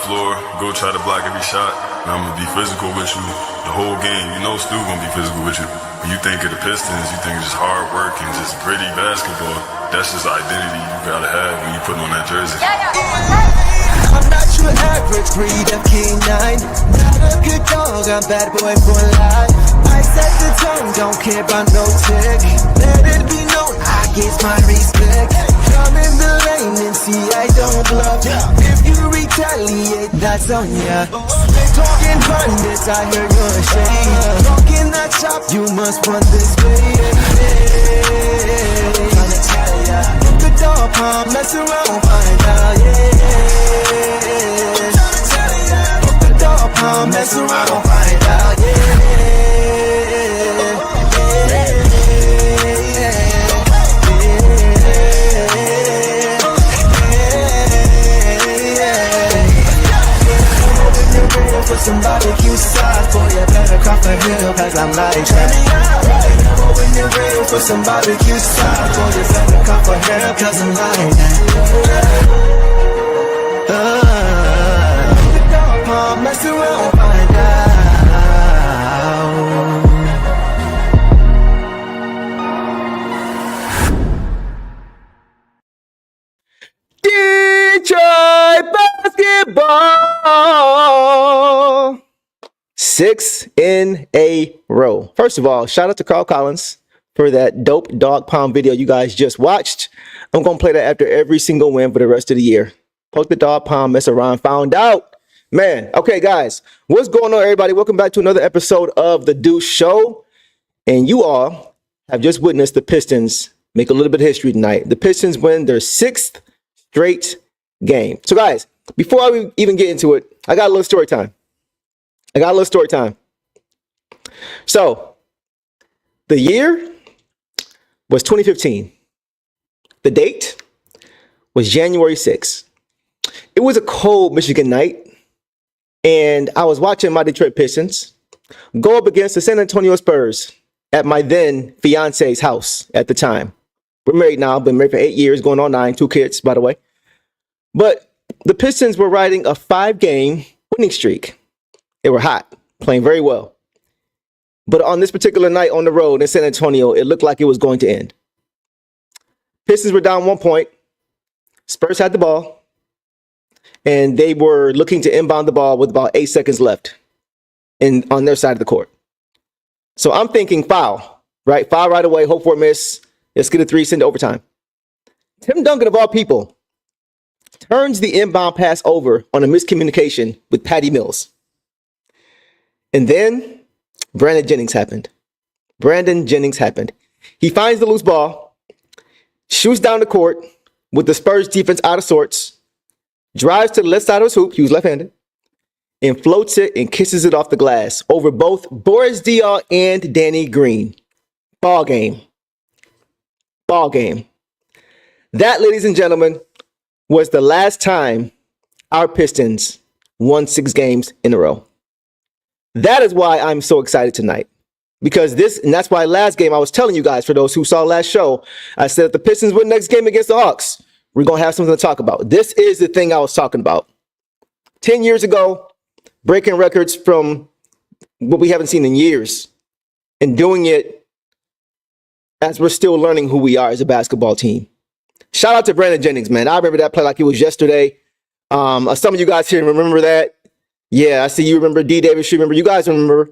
floor, go try to block every shot, and I'm gonna be physical with you the whole game. You know Stu gonna be physical with you. When you think of the Pistons, you think of just hard work and just gritty basketball. That's just the identity you gotta have when you put on that jersey. I'm not your average breed of canine. Not a good dog, I'm bad boy for life. I set the tone, don't care about no tick. Let it be known, I get my respect. Come in the lane and see I don't bluff. If you retaliate, that's on ya. Talking pundits, I hear you're ashamed. Talking that shop, you must run this way. Tryna tell ya, look at dog palm, mess around, find out, Look at dog palm, mess around, find out, For some barbecue sauce, boy, you better crop a hill, cause I'm like that. When you're real for some barbecue sauce, boy, you better crop a hill, cause I'm like that. Mess around, find out. Detroit basketball. 6 in a row. First of all, shout out to Carl Collins for that dope dog pound video you guys just watched. I'm going to play that after every single win for the rest of the year. Poke the dog pound, mess around, found out. Man, okay, guys, what's going on, everybody? Welcome back to another episode of The Deuce Show. And you all have just witnessed the Pistons make a little bit of history tonight. The Pistons win their 6th straight game. So, guys, before I even get into it, I got a little story time. So, the year was 2015. The date was January 6th. It was a cold Michigan night, and I was watching my Detroit Pistons go up against the San Antonio Spurs at my then fiance's house at the time. We're married now, been married for 8 years, going on 9, 2 kids, by the way. But the Pistons were riding a 5-game winning streak. They were hot, playing very well. But on this particular night on the road in San Antonio, it looked like it was going to end. Pistons were down 1 point. Spurs had the ball. And they were looking to inbound the ball with about 8 seconds left on their side of the court. So I'm thinking foul, right? Foul right away, hope for a miss. Let's get a 3, send to overtime. Tim Duncan, of all people, turns the inbound pass over on a miscommunication with Patty Mills. And then Brandon Jennings happened. He finds the loose ball, shoots down the court with the Spurs defense out of sorts, drives to the left side of his hoop, he was left-handed, and floats it and kisses it off the glass over both Boris Diaw and Danny Green. Ball game. That, ladies and gentlemen, was the last time our Pistons won 6 games in a row. That is why I'm so excited tonight. Because that's why last game I was telling you guys, for those who saw last show, I said if the Pistons win next game against the Hawks, we're going to have something to talk about. This is the thing I was talking about. 10 years ago, breaking records from what we haven't seen in years, and doing it as we're still learning who we are as a basketball team. Shout out to Brandon Jennings, man. I remember that play like it was yesterday. Some of you guys here remember that. Yeah, I see you remember. D. Davis, you remember. You guys remember.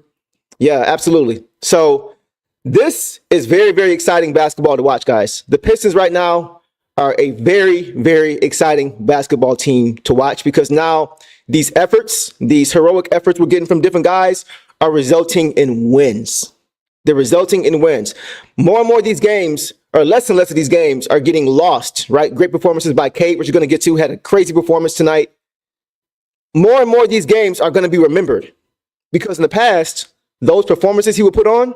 Yeah, absolutely. So this is very, very exciting basketball to watch, guys. The Pistons right now are a very, very exciting basketball team to watch because now these efforts, these heroic efforts we're getting from different guys are resulting in wins. They're resulting in wins. More and more of these games, or less and less of these games, are getting lost, right? Great performances by Cade, which you're going to get to, had a crazy performance tonight. More and more of these games are going to be remembered because in the past, those performances he would put on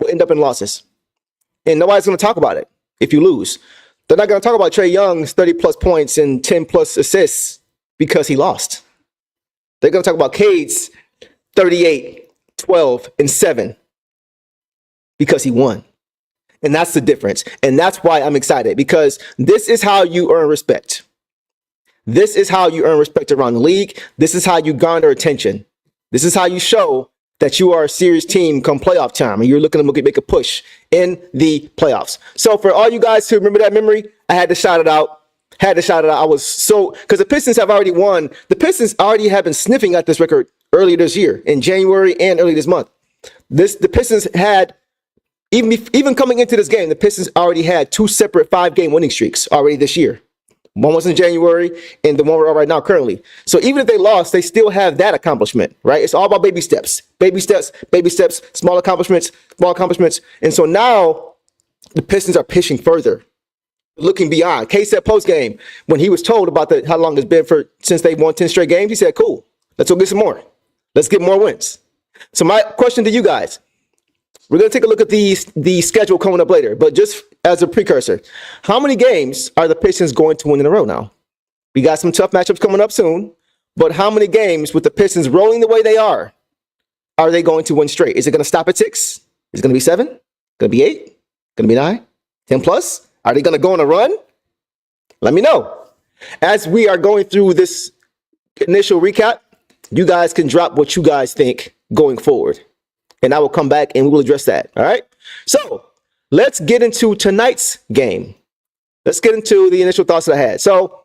will end up in losses. And nobody's going to talk about it if you lose. They're not going to talk about Trae Young's 30-plus points and 10-plus assists because he lost. They're going to talk about Cade's 38, 12, and 7 because he won. And that's the difference. And that's why I'm excited, because this is how you earn respect. This is how you earn respect around the league. This is how you garner attention. This is how you show that you are a serious team come playoff time and you're looking to make a push in the playoffs. So for all you guys who remember that memory, I had to shout it out. I was so, because the Pistons have already won. The Pistons already have been sniffing at this record earlier this year in January and early this month. The Pistons had, even coming into this game, the Pistons already had 2 separate 5-game winning streaks already this year. One was in January and the one we're on right now currently. So even if they lost, they still have that accomplishment, right? It's all about baby steps, small accomplishments. And so now the Pistons are pushing further, looking beyond. Cade said post game when he was told about how long it's been since they won 10 straight games, he said, cool, let's go get some more. Let's get more wins. So my question to you guys, we're going to take a look at the schedule coming up later, but just as a precursor, how many games are the Pistons going to win in a row now? We got some tough matchups coming up soon, but how many games with the Pistons rolling the way they are they going to win straight? Is it going to stop at 6? Is it going to be 7? Going to be 8? Going to be 9? 10 plus? Are they going to go on a run? Let me know. As we are going through this initial recap, you guys can drop what you guys think going forward. And I will come back and we will address that. All right. So let's get into tonight's game. Let's get into the initial thoughts that I had. So,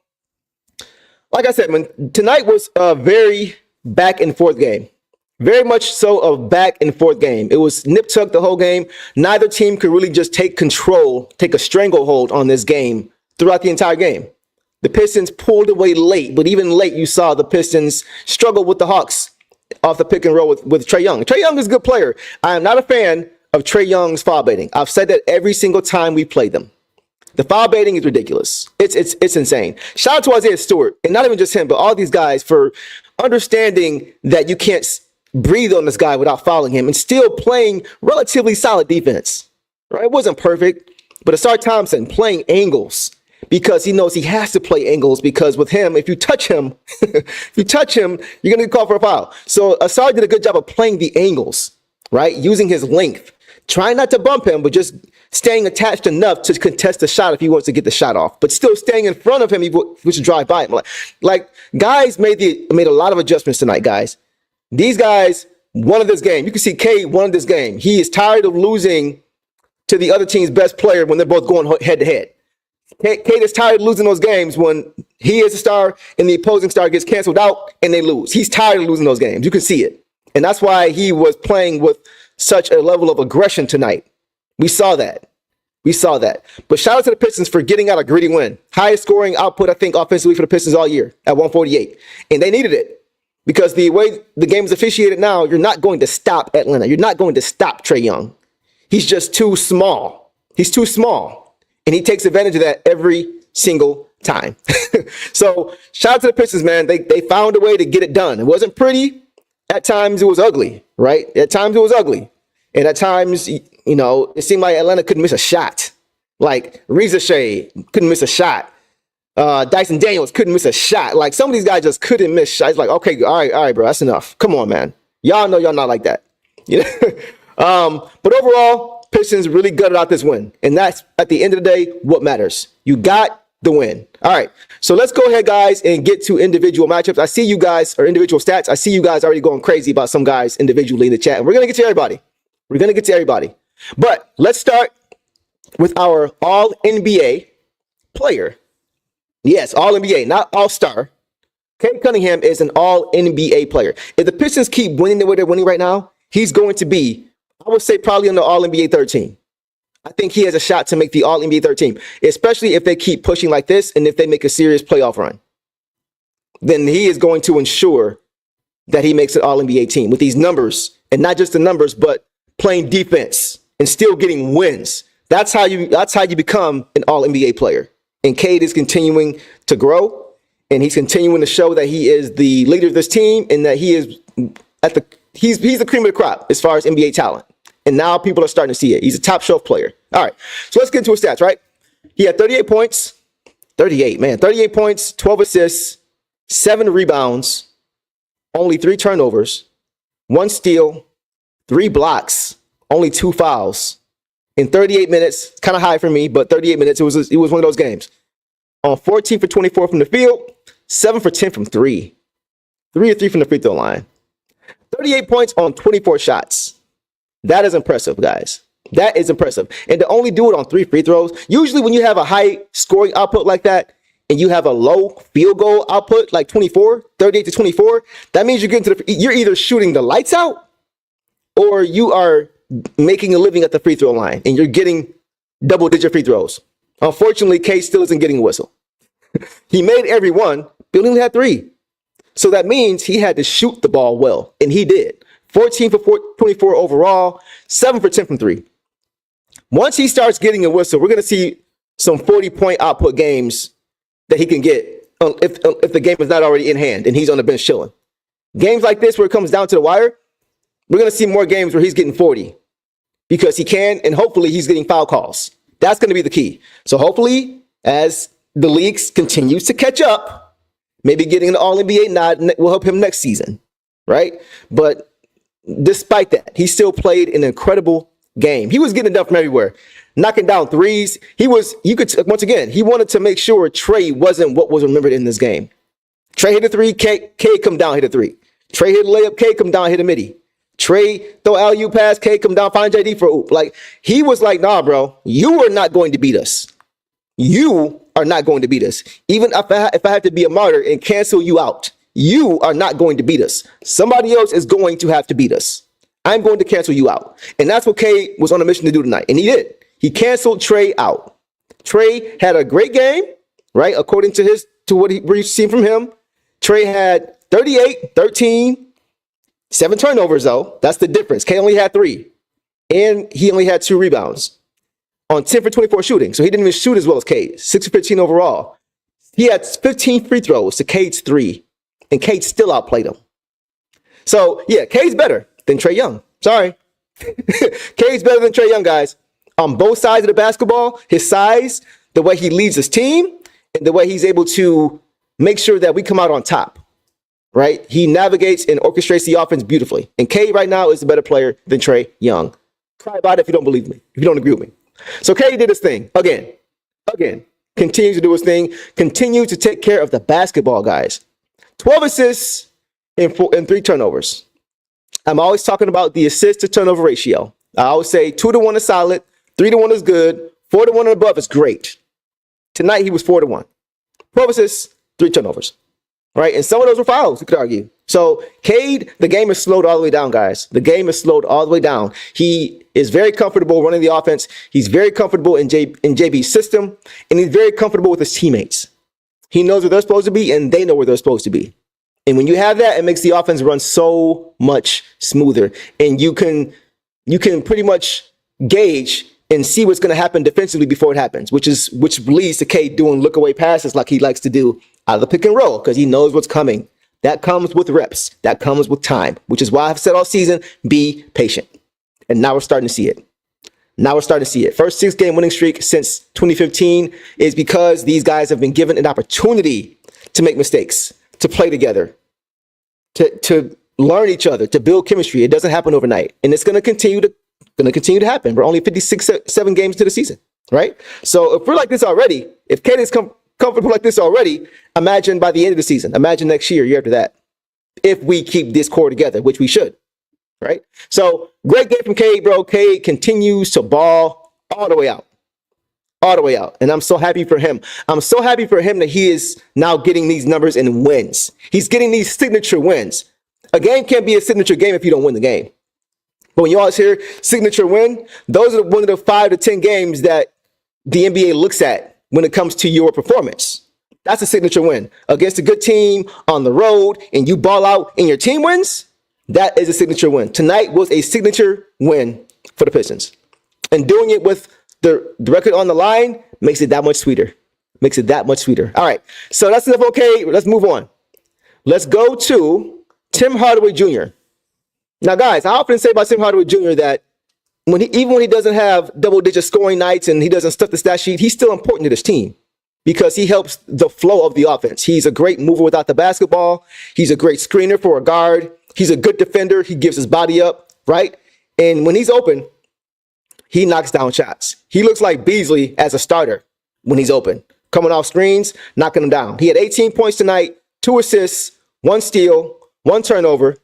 like I said, tonight was a very back and forth game. Very much so a back and forth game. It was nip tuck the whole game. Neither team could really just take control, take a stranglehold on this game throughout the entire game. The Pistons pulled away late, but even late, you saw the Pistons struggle with the Hawks off the pick and roll with Trae Young. Trae Young is a good player. I am not a fan of Trae Young's foul baiting. I've said that every single time we played them. The foul baiting is ridiculous. It's insane. Shout out to Isaiah Stewart, and not even just him, but all these guys for understanding that you can't breathe on this guy without fouling him and still playing relatively solid defense. Right? It wasn't perfect, but Asar Thompson playing angles because he knows he has to play angles because with him, if you touch him, you're going to get called for a foul. So Asar did a good job of playing the angles, right? Using his length, trying not to bump him, but just staying attached enough to contest the shot if he wants to get the shot off, but still staying in front of him, which should drive by him. Like guys made a lot of adjustments tonight, guys. These guys wanted this game. You can see Cade wanted this game. He is tired of losing to the other team's best player when they're both going head to head. Cade is tired of losing those games when he is a star and the opposing star gets canceled out and they lose. He's tired of losing those games. You can see it. And that's why he was playing with such a level of aggression tonight. We saw that. But shout out to the Pistons for getting out a gritty win. Highest scoring output, I think, offensively for the Pistons all year at 148. And they needed it because the way the game is officiated now, you're not going to stop Atlanta. You're not going to stop Trae Young. He's just too small. He's too small. And he takes advantage of that every single time. So shout out to the Pistons, man. They found a way to get it done. It wasn't pretty. At times it was ugly, right? At times it was ugly. And at times, you know, it seemed like Atlanta couldn't miss a shot. Like Reza Shea couldn't miss a shot. Dyson Daniels couldn't miss a shot. Like some of these guys just couldn't miss shots. Like, okay, all right, bro, that's enough. Come on, man. Y'all know y'all not like that. You know? But overall, Pistons really gutted out this win. And that's, at the end of the day, what matters. You got the win. All right. So let's go ahead, guys, and get to individual matchups. I see you guys, or individual stats. I see you guys already going crazy about some guys individually in the chat. And we're going to get to everybody. But let's start with our all-NBA player. Yes, all-NBA, not all-star. Cade Cunningham is an all-NBA player. If the Pistons keep winning the way they're winning right now, he's going to be, I would say, probably on the all-NBA third team. I think he has a shot to make the all-NBA third team, especially if they keep pushing like this and if they make a serious playoff run. Then he is going to ensure that he makes an all-NBA team with these numbers, and not just the numbers, but playing defense and still getting wins. That's how you become an all-NBA player. And Cade is continuing to grow, and he's continuing to show that he is the leader of this team and that he is he's the cream of the crop as far as NBA talent. And now people are starting to see it. He's a top shelf player. All right. So let's get into his stats, right? He had 38 points. 38 points, 12 assists, 7 rebounds, only 3 turnovers, 1 steal, 3 blocks, only 2 fouls. In 38 minutes, kind of high for me, but 38 minutes, it was one of those games. On 14 for 24 from the field, 7 for 10 from 3. 3 of 3 from the free throw line. 38 points on 24 shots. That is impressive, guys. That is impressive. And to only do it on 3 free throws, usually when you have a high scoring output like that and you have a low field goal output like 38 to 24, that means you're either shooting the lights out or you are making a living at the free throw line and you're getting double-digit free throws. Unfortunately, Cade still isn't getting a whistle. He made every one, but he only had 3. So that means he had to shoot the ball well, and he did. 14 for 24 overall, 7 for 10 from 3. Once he starts getting a whistle, we're going to see some 40-point output games that he can get if the game is not already in hand and he's on the bench chilling. Games like this where it comes down to the wire, we're going to see more games where he's getting 40 because he can, and hopefully he's getting foul calls. That's going to be the key. So hopefully, as the league continues to catch up, maybe getting an All-NBA nod will help him next season, right? But despite that, he still played an incredible game. He was getting it done from everywhere, knocking down threes. He wanted to make sure Trae wasn't what was remembered in this game. Trae hit a 3, Cade come down, hit a 3. Trae hit a layup, Cade come down, hit a midi. Trae throw alley-oop pass, Cade come down, find JD for a oop. Like, he was like, nah, bro, you are not going to beat us. You are not going to beat us. Even if I have to be a martyr and cancel you out, you are not going to beat us. Somebody else is going to have to beat us. I'm going to cancel you out. And that's what Cade was on a mission to do tonight. And he did. He canceled Trae out. Trae had a great game, right? According to what we've seen from him. Trae had 38, 13, 7 turnovers, though. That's the difference. Cade only had 3. And he only had 2 rebounds on 10 for 24 shooting. So he didn't even shoot as well as Cade. 6 for 15 overall. He had 15 free throws to Cade's 3. And Cade still outplayed him. So, yeah, Cade's better than Trae Young. Sorry. Cade's better than Trae Young, guys. On both sides of the basketball, his size, the way he leads his team, and the way he's able to make sure that we come out on top, right? He navigates and orchestrates the offense beautifully. And Cade right now is a better player than Trae Young. Cry about it if you don't believe me, if you don't agree with me. So Cade did his thing again, continues to do his thing, continues to take care of the basketball, guys. 12 assists and 3 turnovers. I'm always talking about the assist to turnover ratio. I always say 2-to-1 is solid, 3-to-1 is good, 4-to-1 and above is great. Tonight he was 4-to-1. 12 assists, 3 turnovers. Right? And some of those were fouls, you could argue. So Cade, the game is slowed all the way down, guys. The game is slowed all the way down. He is very comfortable running the offense. He's very comfortable in JB's system, and he's very comfortable with his teammates. He knows where they're supposed to be, and they know where they're supposed to be. And when you have that, it makes the offense run so much smoother. And you can pretty much gauge and see what's going to happen defensively before it happens, which leads to Cade doing look-away passes like he likes to do out of the pick and roll because he knows what's coming. That comes with reps. That comes with time, which is why I've said all season, be patient. And now we're starting to see it. First 6-game winning streak since 2015 is because these guys have been given an opportunity to make mistakes, to play together, to learn each other, to build chemistry. It doesn't happen overnight. And it's going to continue to happen. We're only 7 games to the season, right? So if we're like this already, if Cade is comfortable like this already, imagine by the end of the season, imagine next year after that, if we keep this core together, which we should, right? So great game from Cade, bro. Cade continues to ball all the way out. And I'm so happy for him. I'm so happy for him that he is now getting these numbers and wins. He's getting these signature wins. A game can't be a signature game if you don't win the game. But when you always hear signature win, those are one of the 5 to 10 games that the NBA looks at when it comes to your performance. That's a signature win. Against a good team on the road and you ball out and your team wins, that is a signature win. Tonight was a signature win for the Pistons. And doing it with the record on the line makes it that much sweeter. All right, so that's enough. Okay, let's move on. Let's go to Tim Hardaway Jr. Now, guys, I often say about Tim Hardaway Jr. that even when he doesn't have double-digit scoring nights and he doesn't stuff the stat sheet, he's still important to this team because he helps the flow of the offense. He's a great mover without the basketball. He's a great screener for a guard. He's a good defender. He gives his body up, right? And when he's open, he knocks down shots. He looks like Beasley as a starter when he's open, coming off screens, knocking them down. He had 18 points tonight, 2 assists, 1 steal, 1 turnover,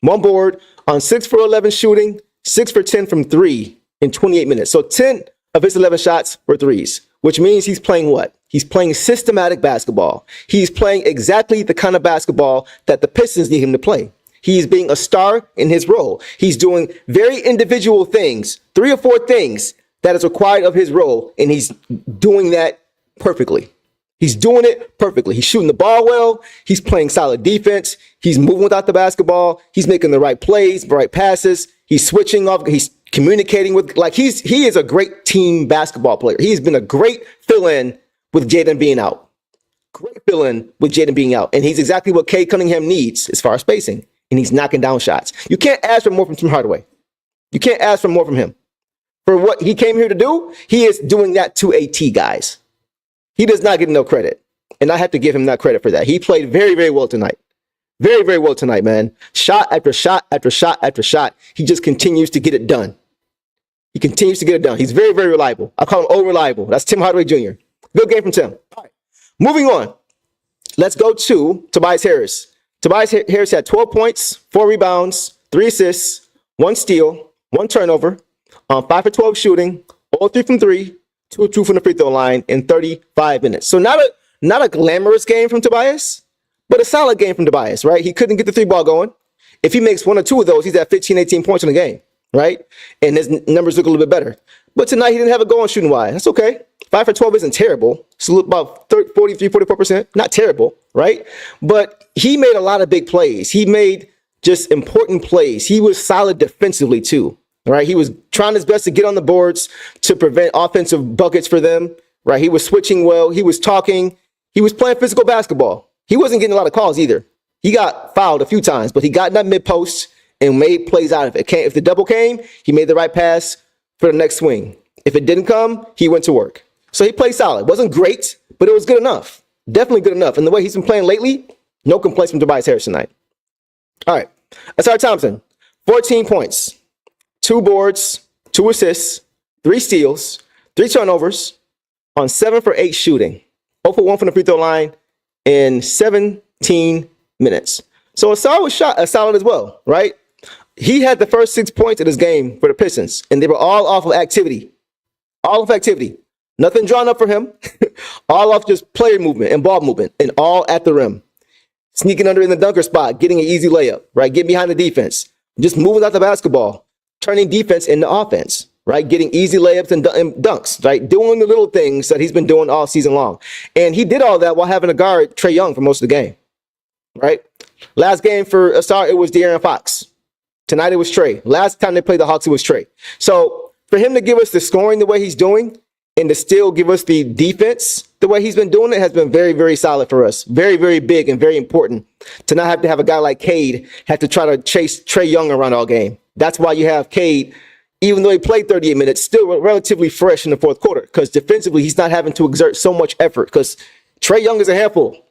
1 board on 6 for 11 shooting, 6 for 10 from 3 in 28 minutes. So 10 of his 11 shots were threes, which means he's playing what? He's playing systematic basketball. He's playing exactly the kind of basketball that the Pistons need him to play. He's being a star in his role. He's doing very individual things, 3 or 4 things that is required of his role, and he's doing that perfectly. He's doing it perfectly. He's shooting the ball well. He's playing solid defense. He's moving without the basketball. He's making the right plays, the right passes. He's switching off. He's communicating with, he is a great team basketball player. He's been a great fill-in with Jaden being out. Great fill-in with Jaden being out. And he's exactly what Cade Cunningham needs as far as spacing. And he's knocking down shots. You can't ask for more from Tim Hardaway. You can't ask for more from him. For what he came here to do, he is doing that to a T, guys. He does not get enough credit. And I have to give him that credit for that. He played very, very well tonight. Very, very well tonight, man. Shot after shot after shot after shot. He just continues to get it done. He continues to get it done. He's very, very reliable. I call him over-reliable. That's Tim Hardaway Jr. Good game from Tim. All right. Moving on. Let's go to Tobias Harris. Tobias Harris had 12 points, 4 rebounds, 3 assists, 1 steal, 1 turnover, 5 for 12 shooting, all 3 from 3, 2 of 2 from the free throw line in 35 minutes. So not a glamorous game from Tobias, but a solid game from Tobias, right? He couldn't get the 3-ball going. If he makes 1 or 2 of those, he's at 15, 18 points in the game, right? And his numbers look a little bit better. But tonight he didn't have it going shooting wise. That's okay. 5 for 12 isn't terrible. It's about 43, 44%. Not terrible, right? But he made a lot of big plays. He made just important plays. He was solid defensively too, right? He was trying his best to get on the boards to prevent offensive buckets for them, right? He was switching well. He was talking. He was playing physical basketball. He wasn't getting a lot of calls either. He got fouled a few times, but he got in that mid-post and made plays out of it. If the double came, he made the right pass for the next swing. If it didn't come, he went to work. So he played solid. Wasn't great, but it was good enough. Definitely good enough. And the way he's been playing lately, no complaints from Tobias Harris tonight. All right. Asar Thompson, 14 points, 2 boards, 2 assists, 3 steals, 3 turnovers on 7 for 8 shooting. 0 for 1 from the free throw line in 17 minutes. So Asar was solid as well, right? He had the first 6 points of this game for the Pistons, and they were all off of activity. All of activity. Nothing drawn up for him. All off just player movement and ball movement, and all at the rim. Sneaking under in the dunker spot, getting an easy layup, right? Getting behind the defense. Just moving out the basketball. Turning defense into offense, right? Getting easy layups and dunks, right? Doing the little things that he's been doing all season long. And he did all that while having to guard Trae Young for most of the game, right? Last game for Asar, it was De'Aaron Fox. Tonight it was Trae. Last time they played the Hawks, it was Trae. So for him to give us the scoring the way he's doing and to still give us the defense the way he's been doing it has been very, very solid for us. Very, very big and very important to not have to have a guy like Cade have to try to chase Trae Young around all game. That's why you have Cade, even though he played 38 minutes, still relatively fresh in the fourth quarter because defensively he's not having to exert so much effort because Trae Young is a handful,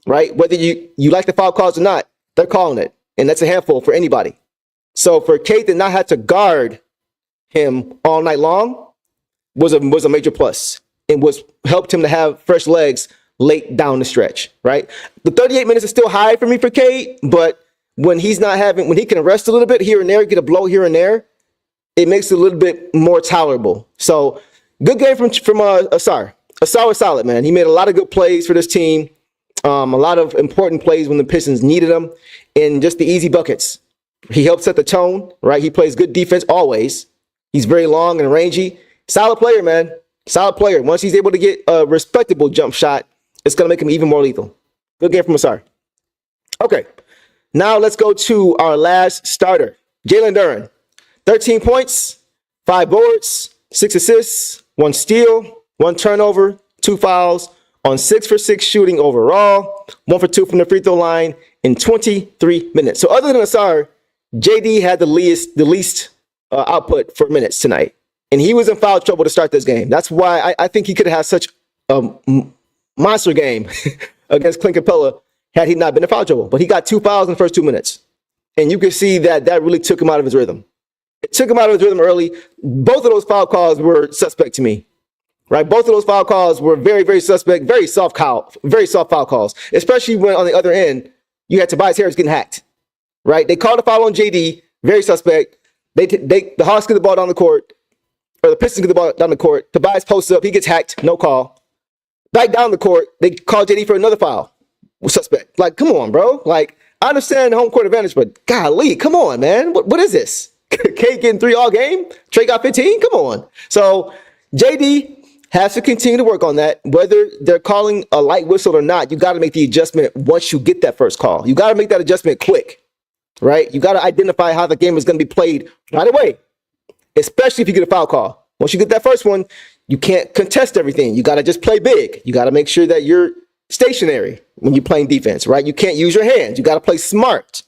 right? Whether you like the foul calls or not, they're calling it, and that's a handful for anybody. So for Cade to not have to guard him all night long was a major plus and helped him to have fresh legs late down the stretch, right? The 38 minutes is still high for me for Cade, but when he can rest a little bit here and there, get a blow here and there, it makes it a little bit more tolerable. So good game from Asar. Asar was solid, man. He made a lot of good plays for this team. A lot of important plays when the Pistons needed them, and just the easy buckets. He helps set the tone, right? He plays good defense always. He's very long and rangy. Solid player, man. Solid player. Once he's able to get a respectable jump shot, it's going to make him even more lethal. Good game from Asar. Okay, now let's go to our last starter, Jalen Duren. 13 points, 5 boards, 6 assists, 1 steal, 1 turnover, 2 fouls on 6 for 6 shooting overall, 1 for 2 from the free throw line in 23 minutes. So other than Asar, JD had the least output for minutes tonight. And he was in foul trouble to start this game. That's why I think he could have had such a monster game against Clint Capella had he not been in foul trouble. But he got 2 fouls in the first 2 minutes. And you can see that really took him out of his rhythm. It took him out of his rhythm early. Both of those foul calls were suspect to me, right? Both of those foul calls were very, very suspect, very soft foul calls, especially when on the other end, you had Tobias Harris getting hacked, right? They called a foul on JD, very suspect. The Hawks get the ball down the court, or the Pistons get the ball down the court. Tobias posts up, he gets hacked, no call. Back down the court, they call JD for another foul. Suspect. Like, come on, bro. Like, I understand home court advantage, but golly, come on, man. What is this? Cade getting 3 all game? Trae got 15? Come on. So JD has to continue to work on that. Whether they're calling a light whistle or not, you got to make the adjustment once you get that first call. You got to make that adjustment quick, right? You got to identify how the game is going to be played right away, especially if you get a foul call. Once you get that first one, you can't contest everything. You got to just play big. You got to make sure that you're stationary when you're playing defense, right? You can't use your hands. You got to play smart.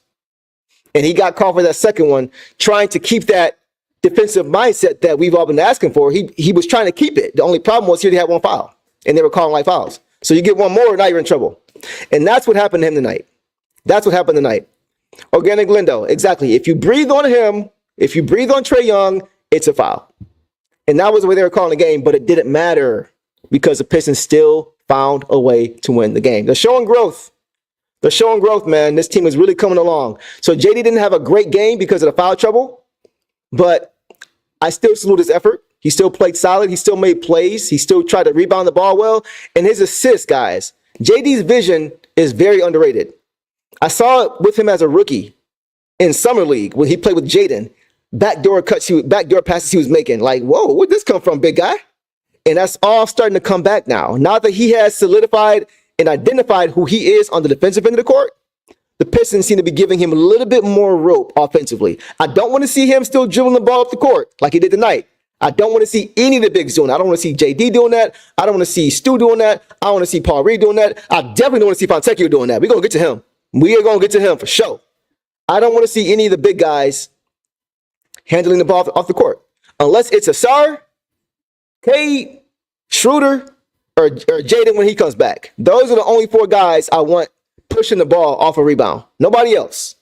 And he got called for that second one, trying to keep that defensive mindset that we've all been asking for. He was trying to keep it. The only problem was he only had one foul, and they were calling light fouls. So you get one more, now you're in trouble. And that's what happened to him tonight. That's what happened tonight. Organic Lindo, exactly. If you breathe on him, if you breathe on Trae Young, it's a foul. And that was the way they were calling the game, but it didn't matter because the Pistons still found a way to win the game. They're showing growth. They're showing growth, man. This team is really coming along. So JD didn't have a great game because of the foul trouble, but I still salute his effort. He still played solid. He still made plays. He still tried to rebound the ball well. And his assists, guys, JD's vision is very underrated. I saw it with him as a rookie in Summer League when he played with Jaden. Backdoor passes he was making. Like, whoa, where'd this come from, big guy? And that's all starting to come back now. Now that he has solidified and identified who he is on the defensive end of the court, the Pistons seem to be giving him a little bit more rope offensively. I don't want to see him still dribbling the ball up the court like he did tonight. I don't want to see any of the bigs doing that. I don't want to see JD doing that. I don't want to see Stu doing that. I don't want to see Paul Reed doing that. I definitely don't want to see Fontecchio doing that. We're going to get to him. We are going to get to him for sure. I don't want to see any of the big guys handling the ball off the court. Unless it's Asar, Cade, Schröder, or Jaden when he comes back. Those are the only 4 guys I want pushing the ball off a rebound. Nobody else.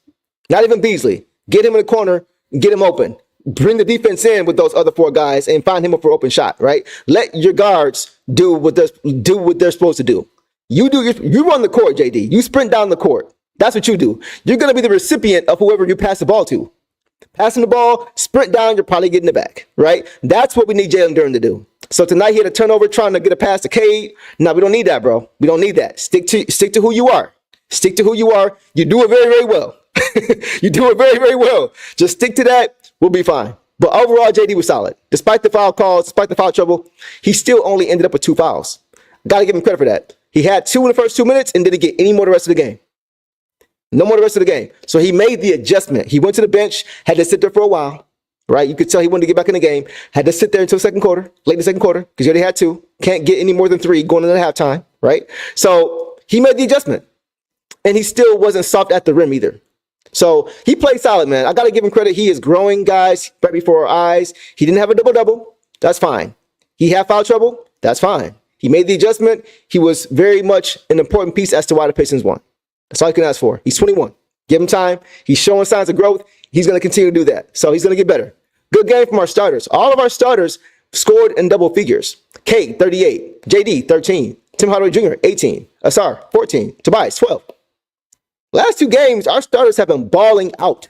Not even Beasley. Get him in the corner, get him open. Bring the defense in with those other 4 guys and find him up for open shot, right? Let your guards do what they're supposed to do. You run the court, JD. You sprint down the court. That's what you do. You're going to be the recipient of whoever you pass the ball to. Passing the ball, sprint down, you're probably getting it back, right? That's what we need Jalen Duren to do. So tonight he had a turnover trying to get a pass to Cade. No, we don't need that, bro. We don't need that. Stick to who you are. Stick to who you are. You do it very, very well. You do it very, very well. Just stick to that. We'll be fine. But overall, JD was solid. Despite the foul calls, despite the foul trouble, he still only ended up with 2 fouls. Got to give him credit for that. He had 2 in the first 2 minutes and didn't get any more the rest of the game. No more the rest of the game. So he made the adjustment. He went to the bench, had to sit there for a while, right? You could tell he wanted to get back in the game. Had to sit there until second quarter, late in the second quarter, because he already had 2. Can't get any more than 3 going into halftime, right? So he made the adjustment. And he still wasn't soft at the rim either. So he played solid, man. I got to give him credit. He is growing, guys, right before our eyes. He didn't have a double-double. That's fine. He had foul trouble. That's fine. He made the adjustment. He was very much an important piece as to why the Pistons won. That's all you can ask for. He's 21. Give him time. He's showing signs of growth. He's going to continue to do that. So he's going to get better. Good game from our starters. All of our starters scored in double figures. Cade, 38. JD, 13. Tim Hardaway Jr., 18. Asar, 14. Tobias, 12. Last 2 games, our starters have been balling out.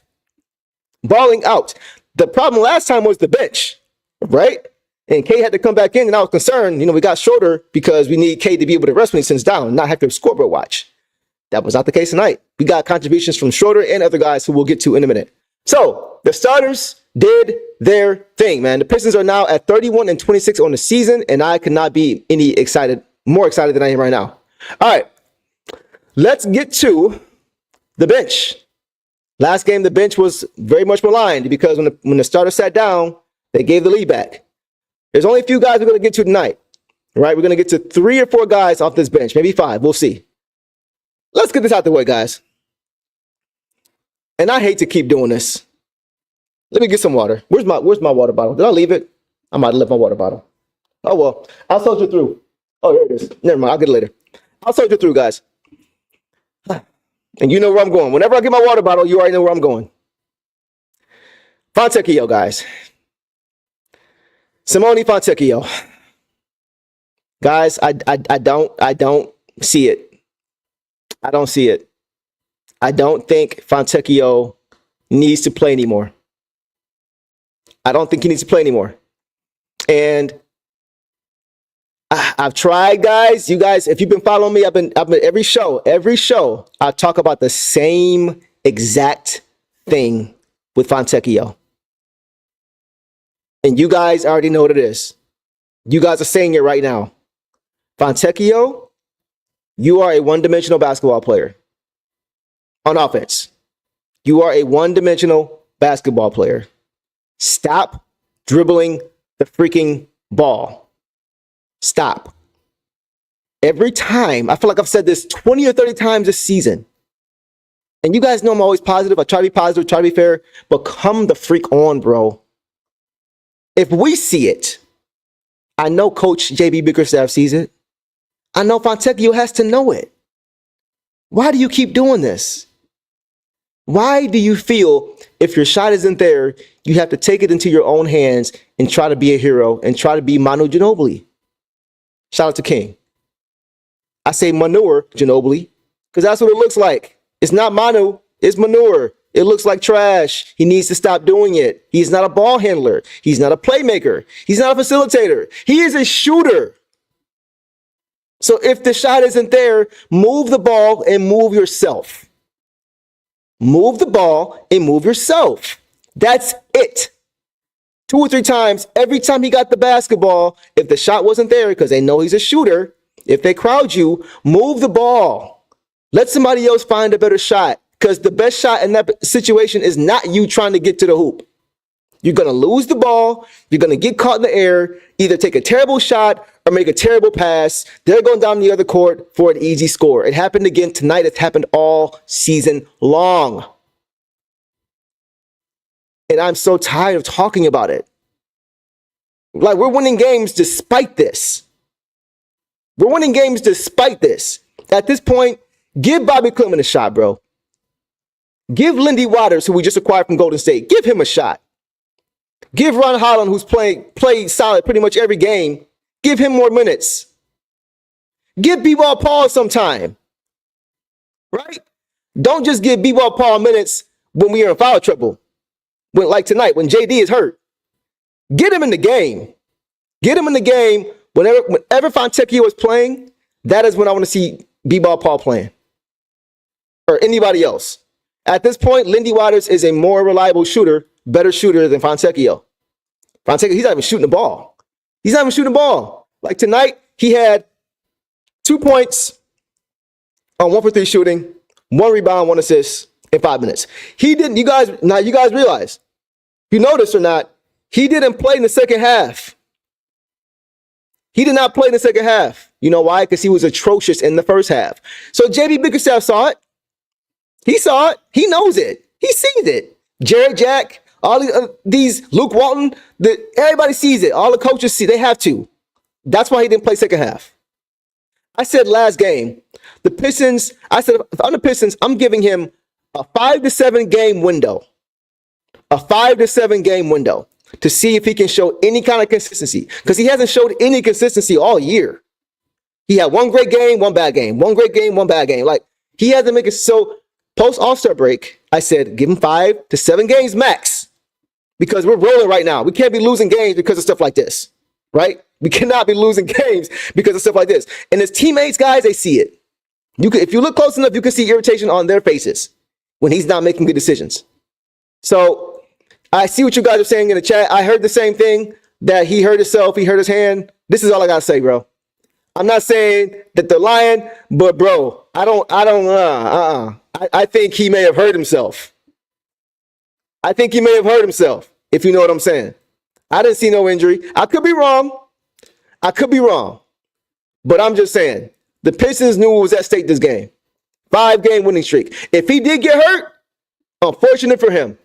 Balling out. The problem last time was the bench, right? And Cade had to come back in, and I was concerned. We got Schröder because we need Cade to be able to rest when he sits down and not have to scoreboard watch. That was not the case tonight. We got contributions from Schröder and other guys who we'll get to in a minute. So the starters did their thing, man. The Pistons are now at 31-26 on the season, and I could not be more excited than I am right now. All right, let's get to the bench. Last game, the bench was very much maligned because when the starters sat down, they gave the lead back. There's only a few guys we're going to get to tonight, right? We're going to get to 3 or 4 guys off this bench, maybe 5. We'll see. Let's get this out the way, guys. And I hate to keep doing this. Let me get some water. Where's my water bottle? Did I leave it? I might have left my water bottle. Oh, well. I'll soldier through. Oh, there it is. Never mind. I'll get it later. I'll soldier through, guys. And you know where I'm going. Whenever I get my water bottle, you already know where I'm going. Fontecchio, guys. Simone Fontecchio. Guys, I don't see it. I don't see it. I don't think Fontecchio needs to play anymore. I don't think he needs to play anymore. And I've tried, guys. You guys, if you've been following me, I've been every show, I talk about the same exact thing with Fontecchio. And you guys already know what it is. You guys are saying it right now. Fontecchio, you are a one-dimensional basketball player on offense. You are a one-dimensional basketball player. Stop dribbling the freaking ball. Stop. Every time, I feel like I've said this 20 or 30 times this season. And you guys know I'm always positive. I try to be positive, try to be fair, but come the freak on, bro. If we see it, I know Coach JB Bickerstaff sees it. I know Fontecchio has to know it. Why do you keep doing this? Why do you feel if your shot isn't there, you have to take it into your own hands and try to be a hero and try to be Manu Ginobili? Shout out to King. I say manure Ginobili because that's what it looks like. It's not Manu, it's manure. It looks like trash. He needs to stop doing it. He's not a ball handler. He's not a playmaker. He's not a facilitator. He is a shooter. So if the shot isn't there, move the ball and move yourself. Move the ball and move yourself. That's it. 2 or 3 times, every time he got the basketball, if the shot wasn't there because they know he's a shooter, if they crowd you, move the ball. Let somebody else find a better shot because the best shot in that situation is not you trying to get to the hoop. You're going to lose the ball. You're going to get caught in the air, either take a terrible shot or make a terrible pass. They're going down the other court for an easy score. It happened again tonight. It's happened all season long. And I'm so tired of talking about it. Like, we're winning games despite this. We're winning games despite this. At this point, give Bobby Clement a shot, bro. Give Lindy Waters, who we just acquired from Golden State, give him a shot. Give Ron Holland, who's played solid pretty much every game, give him more minutes. Give B-Ball Paul some time. Right? Don't just give B-Ball Paul minutes when we are in foul trouble. Like tonight, when JD is hurt. Get him in the game. Get him in the game. Whenever Fontecchio is playing, that is when I want to see B-Ball Paul playing. Or anybody else. At this point, Lindy Waters is a more reliable shooter, better shooter than Fontecchio. Fontecchio, he's not even shooting the ball. He's not even shooting the ball. Like tonight, he had 2 points on 1 for 3 shooting, 1 rebound, 1 assist in 5 minutes. He didn't, you guys realize, you know this or not, he didn't play in the second half. He did not play in the second half. You know why? Because he was atrocious in the first half. So JB Bickerstaff saw it. He saw it. He knows it. He sees it. Jared Jack, all these Luke Walton, everybody sees it. All the coaches see. They have to. That's why he didn't play second half. I said last game, the Pistons, if I'm the Pistons, I'm giving him a 5 to 7 game window. A 5 to 7 game window to see if he can show any kind of consistency. Because he hasn't showed any consistency all year. He had 1 great game, 1 bad game. 1 great game, 1 bad game. Like, he hasn't made it. So post All-Star break, I said, give him 5 to 7 games max. Because we're rolling right now. We can't be losing games because of stuff like this. Right? We cannot be losing games because of stuff like this. And his teammates, guys, they see it. If you look close enough, you can see irritation on their faces when he's not making good decisions. So I see what you guys are saying in the chat. I heard the same thing, that he hurt himself, he hurt his hand. This is all I got to say, bro. I'm not saying that they're lying, but bro, I think he may have hurt himself. I think he may have hurt himself, if you know what I'm saying. I didn't see no injury. I could be wrong. But I'm just saying, the Pistons knew what was at stake this game. 5-game winning streak. If he did get hurt, unfortunate for him.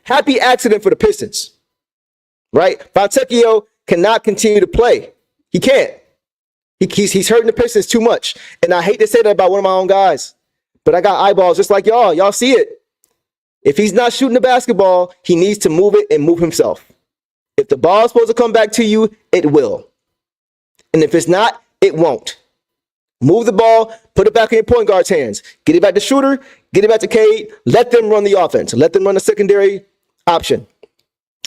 Happy accident for the Pistons. Right? Fontecchio cannot continue to play. He can't. He's hurting the Pistons too much. And I hate to say that about one of my own guys. But I got eyeballs just like y'all. Y'all see it. If he's not shooting the basketball, he needs to move it and move himself. If the ball is supposed to come back to you, it will. And if it's not, it won't. Move the ball, put it back in your point guard's hands. Get it back to Schröder, get it back to Cade. Let them run the offense. Let them run the secondary option.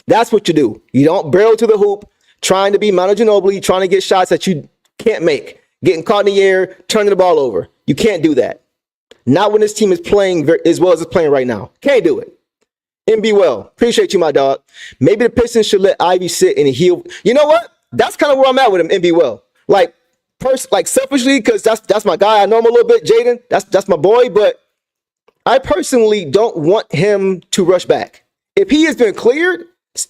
That's what you do. You don't barrel to the hoop, trying to be Manu Ginobili, trying to get shots that you can't make. Getting caught in the air, turning the ball over. You can't do that. Not when this team is playing as well as it's playing right now. Can't do it. MB well. Appreciate you, my dog. Maybe the Pistons should let Ivy sit and heal. You know what? That's kind of where I'm at with him, MB well. Like selfishly, because that's my guy. I know him a little bit, Jaden. That's my boy, but I personally don't want him to rush back. If he has been cleared,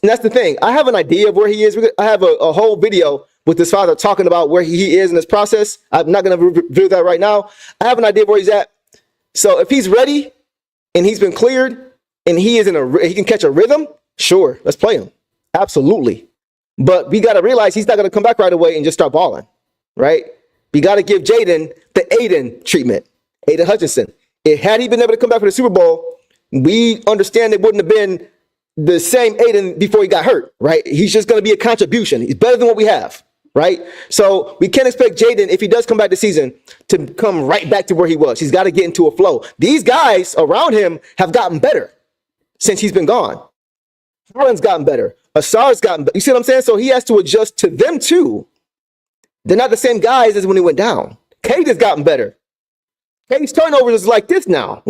and that's the thing. I have an idea of where he is. I have a whole video with his father talking about where he is in this process. I'm not going to reveal that right now. I have an idea of where he's at. So if he's ready and he's been cleared and he can catch a rhythm, sure, let's play him. Absolutely. But we got to realize he's not going to come back right away and just start balling, right? We got to give Jaden the Aiden treatment, Aiden Hutchinson. Had he been able to come back for the Super Bowl, we understand it wouldn't have been the same Aiden before he got hurt, right? He's just going to be a contribution. He's better than what we have, right? So we can't expect Jaden, if he does come back this season, to come right back to where he was. He's got to get into a flow. These guys around him have gotten better since he's been gone. Harlan's gotten better. Asar's gotten better. You see what I'm saying? So he has to adjust to them too. They're not the same guys as when he went down. Cade has gotten better. Cade's turnovers is like this now.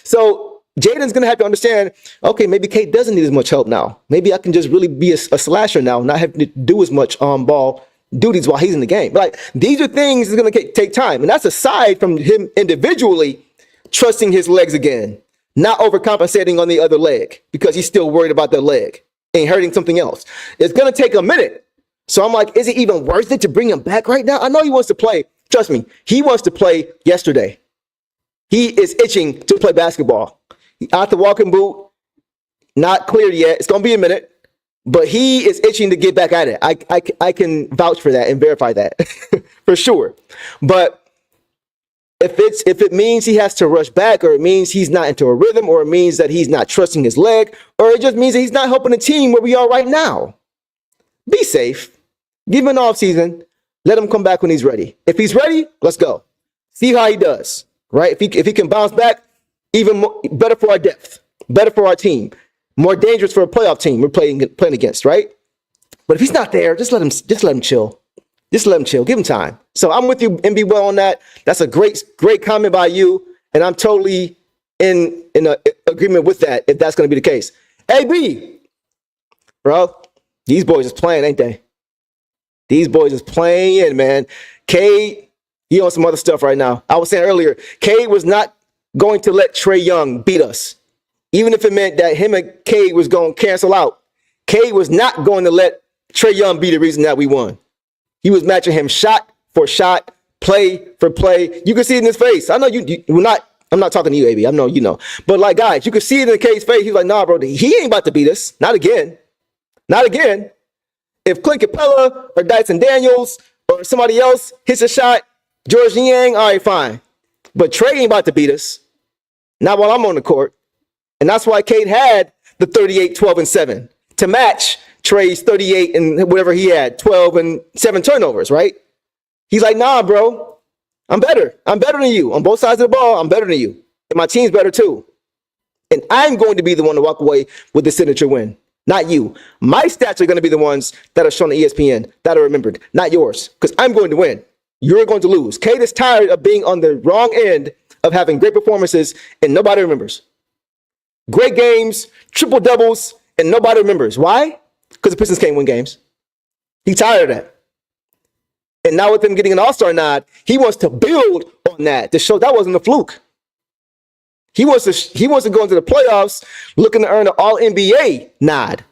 So Jaden's going to have to understand, okay, maybe Cade doesn't need as much help now. Maybe I can just really be a slasher now, not have to do as much ball duties while he's in the game. These are things that's going to take time. And that's aside from him individually trusting his legs again, not overcompensating on the other leg because he's still worried about that leg and hurting something else. It's going to take a minute. So I'm like, is it even worth it to bring him back right now? I know he wants to play. Trust me, he wants to play yesterday. He is itching to play basketball. Out the walking boot, not cleared yet. It's going to be a minute, but he is itching to get back at it. I can vouch for that and verify that for sure. But if it means he has to rush back, or it means he's not into a rhythm, or it means that he's not trusting his leg, or it just means that he's not helping the team where we are right now, be safe. Give him an off season. Let him come back when he's ready. If he's ready, let's go. See how he does, right? If he can bounce back, even more, better for our depth, better for our team, more dangerous for a playoff team we're playing against, right? But if he's not there, just let him chill. Just let him chill. Give him time. So I'm with you, MB well, on that. That's a great comment by you, and I'm totally in agreement with that if that's going to be the case. AB, bro, these boys is playing, ain't they? These boys is playing, man. Cade, he on some other stuff right now. I was saying earlier, Cade was not going to let Trae Young beat us. Even if it meant that him and Cade was going to cancel out. Cade was not going to let Trae Young be the reason that we won. He was matching him shot for shot, play for play. You can see it in his face. I know I'm not talking to you, AB. I know you know. But guys, you can see it in Cade's face. He's like, nah, bro, he ain't about to beat us. Not again. Not again. If Clint Capella or Dyson Daniels or somebody else hits a shot, George Niang, all right, fine. But Trae ain't about to beat us. Not while I'm on the court. And that's why Cade had the 38, 12, and 7 to match Trae's 38 and whatever he had, 12 and 7 turnovers, right? He's like, nah, bro, I'm better. I'm better than you. On both sides of the ball, I'm better than you. And my team's better too. And I'm going to be the one to walk away with the signature win, not you. My stats are going to be the ones that are shown on ESPN, that are remembered, not yours, because I'm going to win. You're going to lose. Cade is tired of being on the wrong end of having great performances and nobody remembers. Great games, triple doubles, and nobody remembers. Why? Because the Pistons can't win games. He's tired of that. And now with him getting an all-star nod, he wants to build on that to show that wasn't a fluke. He wants to go into the playoffs looking to earn an all-NBA nod.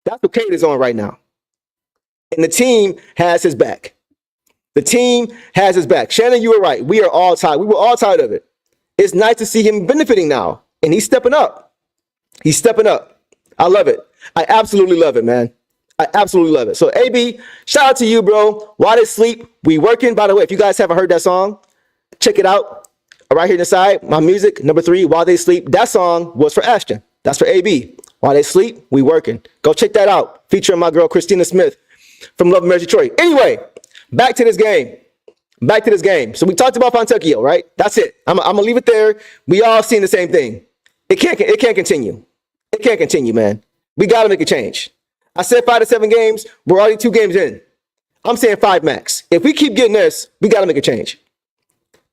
That's what Cade is on right now. And the team has his back. The team has his back. Shannon, you were right. We are all tired. We were all tired of it. It's nice to see him benefiting now. And he's stepping up. He's stepping up. I love it. I absolutely love it, man. I absolutely love it. So, AB, shout out to you, bro. While they sleep, we working. By the way, if you guys haven't heard that song, check it out. Right here in the side, my music, number 3, While They Sleep. That song was for Ashton. That's for AB. While they sleep, we working. Go check that out. Featuring my girl, Christina Smith from Love and Marriage Detroit. Anyway, Back to this game. So we talked about Fontecchio, right? That's it. I'm gonna leave it there. We all seen the same thing. It can't continue. It can't continue, man. We gotta make a change. I said 5 to 7 games. We're already 2 games in. I'm saying 5 max. If we keep getting this, we gotta make a change.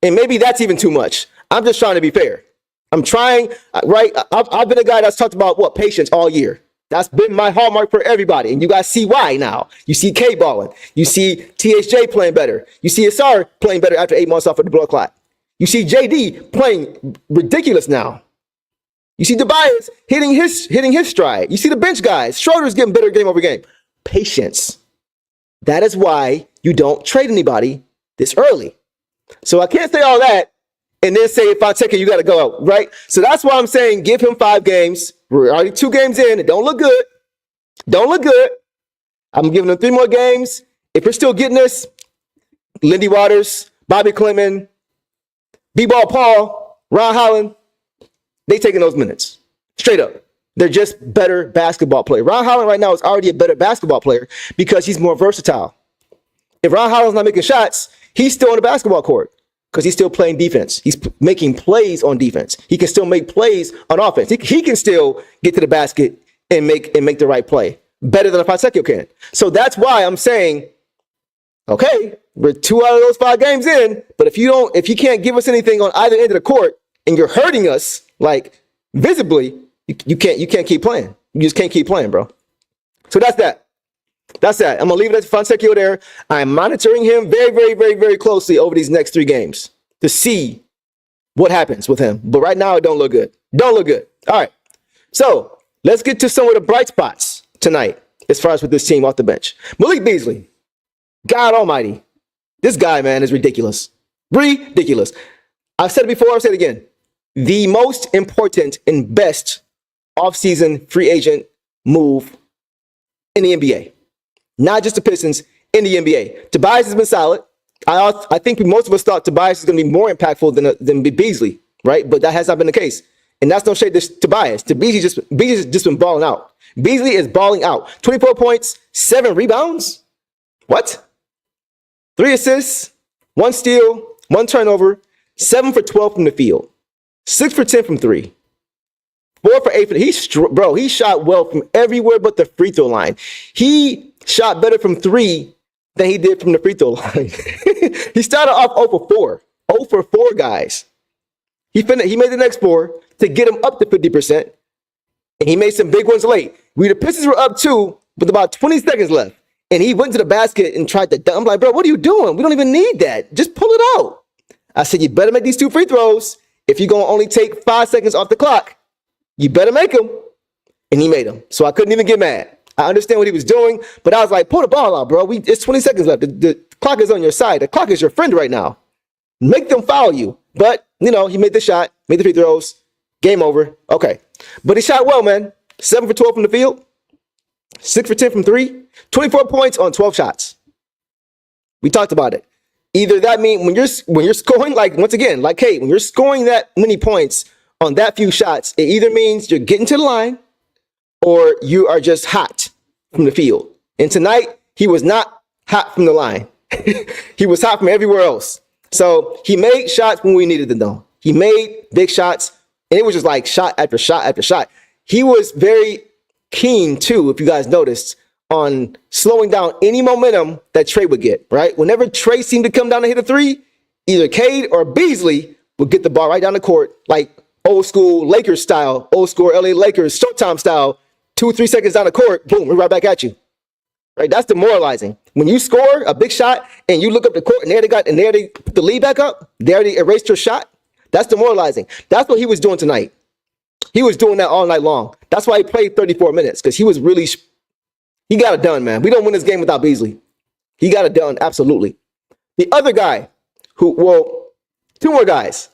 And maybe that's even too much. I'm just trying to be fair. I'm trying, right? I've been a guy that's talked about patience all year. That's been my hallmark for everybody. And you guys see why now. You see K balling. You see THJ playing better. You see Asar playing better after 8 months off of the blood clot. You see JD playing ridiculous now. You see Tobias hitting his stride. You see the bench guys. Schröder's getting better game over game. Patience. That is why you don't trade anybody this early. So I can't say all that and then say, if I take it, you got to go out, right? So that's why I'm saying give him 5 games. We're already 2 games in. It don't look good. I'm giving him 3 more games. If we're still getting this, Lindy Waters, Bobby Clement, B-Ball Paul, Ron Holland, they taking those minutes. Straight up. They're just better basketball players. Ron Holland right now is already a better basketball player because he's more versatile. If Ron Holland's not making shots, he's still on the basketball court because he's still playing defense. He's making plays on defense. He can still make plays on offense. He can still get to the basket and make the right play better than a Fontecchio can. So that's why I'm saying, okay, we're 2 out of those 5 games in, but if you can't give us anything on either end of the court and you're hurting us like visibly, you can't keep playing. You just can't keep playing, bro. So that's that. I'm gonna leave it at Fontecchio there. I'm monitoring him very, very, very, very closely over these next 3 games to see what happens with him. But right now, it don't look good. All right. So let's get to some of the bright spots tonight as far as with this team off the bench. Malik Beasley. God almighty. This guy, man, is ridiculous. Ridiculous. I've said it before, I'll say it again. The most important and best offseason free agent move in the NBA. Not just the Pistons, in the NBA. Tobias has been solid. I think most of us thought Tobias is going to be more impactful than Beasley, right? But that has not been the case. And that's no shade to Tobias. Beasley's just been balling out. Beasley is balling out. 24 points, 7 rebounds. What? 3 assists, 1 steal, 1 turnover, 7 for 12 from the field, 6 for 10 from 3. 4 for 8 he shot well from everywhere but the free throw line. He shot better from 3 than he did from the free throw line. He started off 0 for 4. 0 for 4, guys. He made the next 4 to get him up to 50%. And he made some big ones late. The Pistons were up 2 with about 20 seconds left. And he went to the basket and tried to dunk. I'm like, bro, what are you doing? We don't even need that. Just pull it out. I said, you better make these 2 free throws. If you're going to only take 5 seconds off the clock, you better make them. And he made them. So I couldn't even get mad. I understand what he was doing, but I was like, pull the ball out, bro. It's 20 seconds left. The clock is on your side. The clock is your friend right now. Make them foul you. But, he made the shot, made the free throws. Game over. Okay. But he shot well, man. 7 for 12 from the field. 6 for 10 from 3. 24 points on 12 shots. We talked about it. Either that means when you're scoring, like, once again, like Cade, when you're scoring that many points on that few shots, it either means you're getting to the line or you are just hot from the field. And tonight, he was not hot from the line. He was hot from everywhere else. So he made shots when we needed them, though. He made big shots, and it was just like shot after shot after shot. He was very keen, too, if you guys noticed, on slowing down any momentum that Trae would get, right? Whenever Trae seemed to come down and hit a 3, either Cade or Beasley would get the ball right down the court, like old school Lakers style, old school LA Lakers Showtime style, 2-3 seconds down the court, boom, we're right back at you. Right? That's demoralizing. When you score a big shot and you look up the court and they put the lead back up, they already erased your shot. That's demoralizing. That's what he was doing tonight. He was doing that all night long. That's why he played 34 minutes, because he was really, he got it done, man. We don't win this game without Beasley. He got it done, absolutely. The other guy two more guys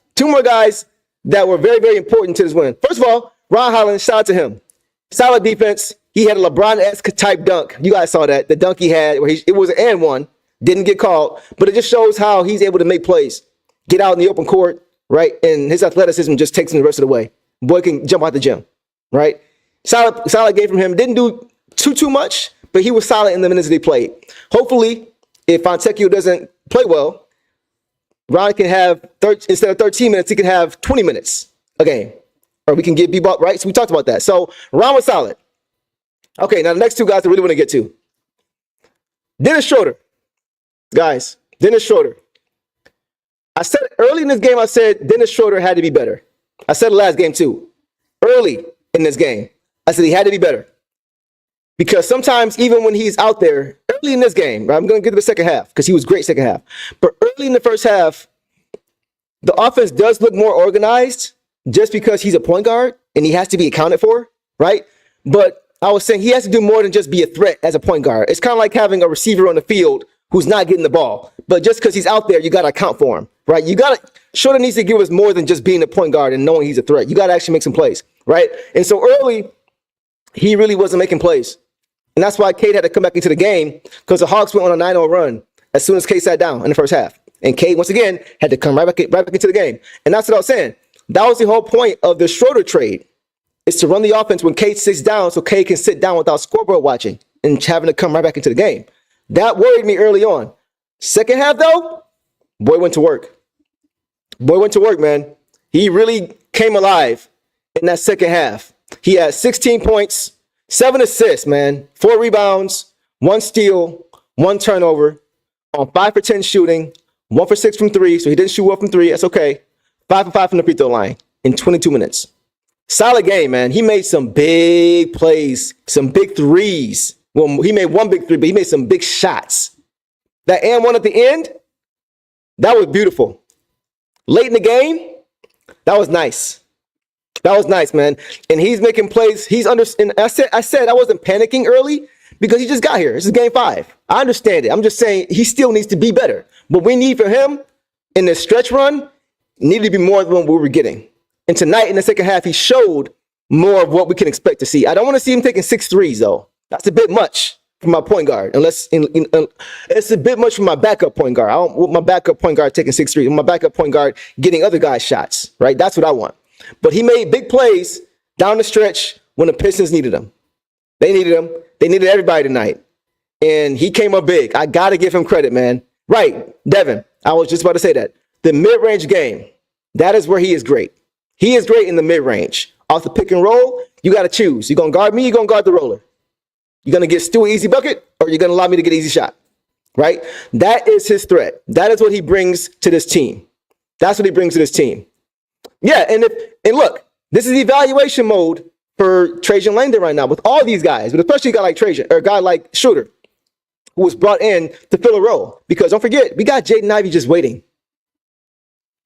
that were very, very important to this win. First of all, Ron Holland, shout out to him. Solid defense. He had a LeBron-esque type dunk. You guys saw that. The dunk he had, where it was an and one, didn't get called, but it just shows how he's able to make plays, get out in the open court, right? And his athleticism just takes him the rest of the way. Boy can jump out the gym, right? Solid game from him. Didn't do too much, but he was solid in the minutes that he played. Hopefully, if Fontecchio doesn't play well, Ron can have, instead of 13 minutes, he can have 20 minutes a game. Or we can get B-Ball, right? So we talked about that. So Ron was solid. Okay, now the next two guys I really want to get to. Dennis Schroeder. Guys, Dennis Schroeder. I said early in this game, I said Dennis Schroeder had to be better. I said the last game too. Early in this game, I said he had to be better. Because sometimes even when he's out there, early in this game, right, I'm going to get to the second half because he was great second half. But early in the first half, the offense does look more organized just because he's a point guard and he has to be accounted for, right? But I was saying he has to do more than just be a threat as a point guard. It's kind of like having a receiver on the field who's not getting the ball. But just because he's out there, you got to account for him, right? Schroeder needs to give us more than just being a point guard and knowing he's a threat. You got to actually make some plays, right? And so early, he really wasn't making plays. And that's why Cade had to come back into the game because the Hawks went on a 9-0 run as soon as Cade sat down in the first half. And Cade, once again, had to come right back into the game. And that's what I was saying. That was the whole point of the Schroeder trade, is to run the offense when Cade sits down so Cade can sit down without scoreboard watching and having to come right back into the game. That worried me early on. Second half, though, boy went to work. Boy went to work, man. He really came alive in that second half. He had 16 points, 7 assists, man, 4 rebounds, 1 steal, 1 turnover, on 5 for 10 shooting, 1 for 6 from 3, so he didn't shoot well from 3. That's okay. 5 for 5 from the free throw line in 22 minutes. Solid game, man. He made some big plays, some big threes. Well, he made one big three, but he made some big shots. That and one at the end, that was beautiful. Late in the game, that was nice. That was nice, man. And he's making plays. And I said I wasn't panicking early because he just got here. This is game 5. I understand it. I'm just saying he still needs to be better. What we need for him in this stretch run needed to be more than what we were getting. And tonight in the second half, he showed more of what we can expect to see. I don't want to see him taking 6 threes, though. That's a bit much for my point guard. It's a bit much for my backup point guard. I don't want my backup point guard taking 6 threes. My backup point guard getting other guys' shots, right? That's what I want. But he made big plays down the stretch when the Pistons needed him. They needed him. They needed everybody tonight. And he came up big. I got to give him credit, man. Right, Devin, I was just about to say that. The mid-range game, that is where he is great. He is great in the mid-range. Off the pick and roll, you got to choose. You're going to guard me, you're going to guard the roller. You're going to get Stu an easy bucket, or you're going to allow me to get an easy shot, right? That is his threat. That is what he brings to this team. That's what he brings to this team. Yeah, and look, this is evaluation mode for Trajan Langdon right now with all these guys, but especially a guy like Trajan, or a guy like Schroeder, who was brought in to fill a role. Because don't forget, we got Jaden Ivey just waiting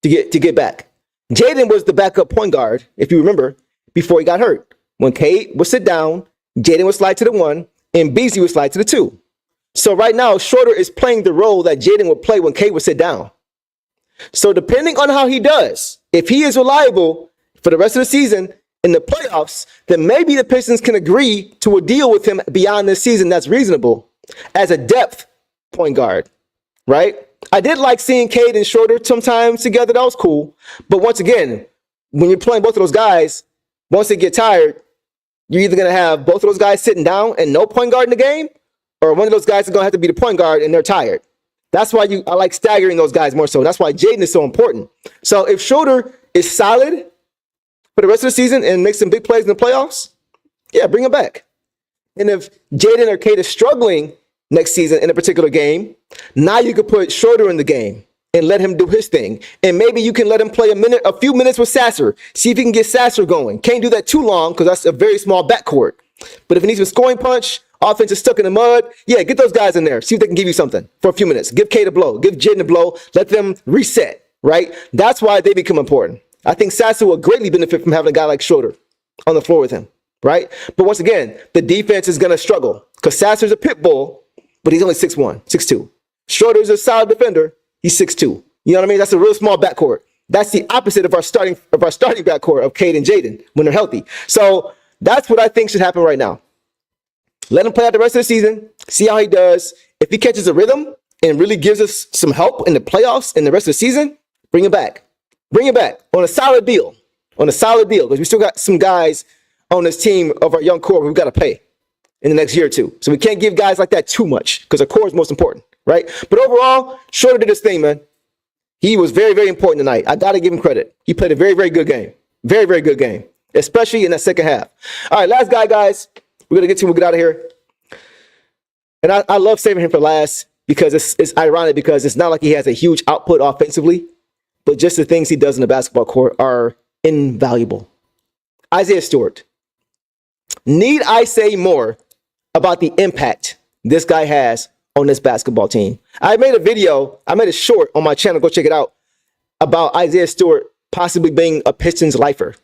to get back. Jaden was the backup point guard, if you remember, before he got hurt. When Cade would sit down, Jaden would slide to the 1, and Beasley would slide to the 2. So right now, Schroeder is playing the role that Jaden would play when Cade would sit down. So depending on how he does, if he is reliable for the rest of the season in the playoffs, then maybe the Pistons can agree to a deal with him beyond this season that's reasonable as a depth point guard, right? I did like seeing Cade and Schroeder sometimes together. That was cool. But once again, when you're playing both of those guys, once they get tired, you're either going to have both of those guys sitting down and no point guard in the game, or one of those guys is going to have to be the point guard and they're tired. That's why I like staggering those guys more so. That's why Jaden is so important. So if Schroeder is solid for the rest of the season and makes some big plays in the playoffs, yeah, bring him back. And if Jaden or Cade is struggling next season in a particular game, now you could put Schroeder in the game and let him do his thing. And maybe you can let him play a few minutes with Sasser. See if he can get Sasser going. Can't do that too long because that's a very small backcourt. But if he needs a scoring punch, offense is stuck in the mud, yeah, get those guys in there. See if they can give you something for a few minutes. Give Cade a blow. Give Jaden a blow. Let them reset, right? That's why they become important. I think Sasser will greatly benefit from having a guy like Schroeder on the floor with him, right? But once again, the defense is going to struggle because Sasser's a pit bull, but he's only 6'1", 6'2". Schroeder's a solid defender. He's 6'2". You know what I mean? That's a real small backcourt. That's the opposite of our starting backcourt of Cade and Jaden when they're healthy. So that's what I think should happen right now. Let him play out the rest of the season, see how he does. If he catches a rhythm and really gives us some help in the playoffs and the rest of the season, bring him back. Bring him back on a solid deal. On a solid deal, because we still got some guys on this team of our young core we've got to pay in the next year or two. So we can't give guys like that too much because our core is most important. right? But overall, Schröder did his thing, man. He was very, very important tonight. I got to give him credit. He played a very, very good game. Very, very good game, especially in that second half. All right, last guy, guys. We're going to get to him. We'll get out of here. And I love saving him for last because it's ironic because it's not like he has a huge output offensively, but just the things he does in the basketball court are invaluable. Isaiah Stewart. Need I say more about the impact this guy has on this basketball team? I made a short on my channel, go check it out, about Isaiah Stewart possibly being a Pistons lifer.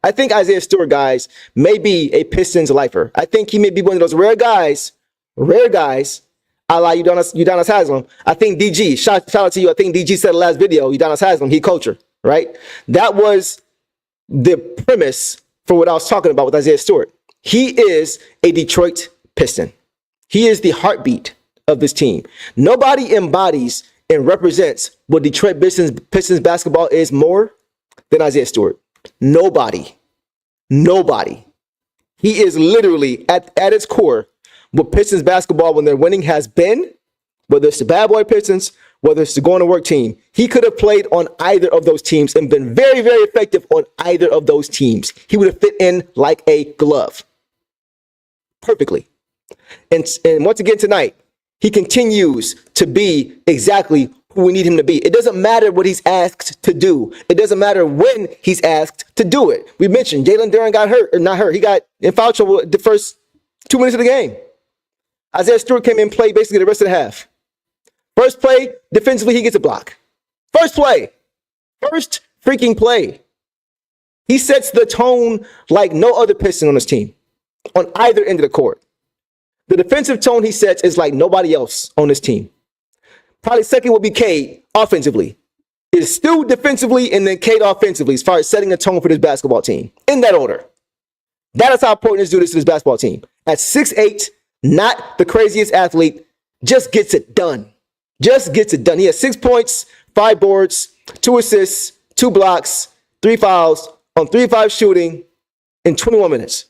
I think Isaiah Stewart, guys, may be a Pistons lifer. I think he may be one of those rare guys, a la Udonis Haslem. I think DG, shout out to you. I think DG said the last video, Udonis Haslem, he culture, right? That was the premise for what I was talking about with Isaiah Stewart. He is a Detroit Piston. He is the heartbeat of this team. Nobody embodies and represents what Detroit Pistons basketball is more than Isaiah Stewart. Nobody. He is literally at its core what Pistons basketball when they're winning has been, whether it's the bad boy Pistons, whether it's the going to work team. He could have played on either of those teams and been very, very effective on either of those teams. He would have fit in like a glove. Perfectly. And once again tonight, he continues to be exactly who we need him to be. It doesn't matter what he's asked to do. It doesn't matter when he's asked to do it. We mentioned Jalen Duren got hurt, or not hurt. He got in foul trouble the first 2 minutes of the game. Isaiah Stewart came in and played basically the rest of the half. First play, defensively, he gets a block. First freaking play. He sets the tone like no other Piston on his team, on either end of the court. The defensive tone he sets is like nobody else on this team. Probably second will be Cade offensively. It's Stu defensively and then Cade offensively as far as setting a tone for this basketball team. In that order. That is how important this dude is to this basketball team. At 6'8", not the craziest athlete, just gets it done. Just gets it done. He has 6 points, 5 boards, 2 assists, 2 blocks, 3 fouls on 3-5 shooting in 21 minutes.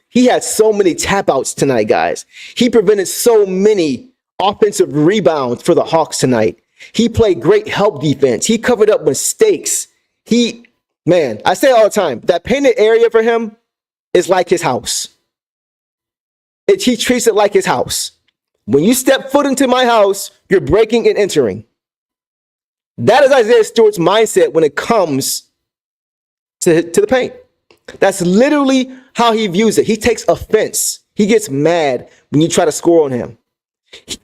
He had so many tap outs tonight, guys. He prevented so many offensive rebounds for the Hawks tonight. He played great help defense. He covered up mistakes. I say all the time, that painted area for him is like his house. He treats it like his house. When you step foot into my house, you're breaking and entering. That is Isaiah Stewart's mindset when it comes to the paint. That's literally how he views it. He takes offense. He gets mad when you try to score on him.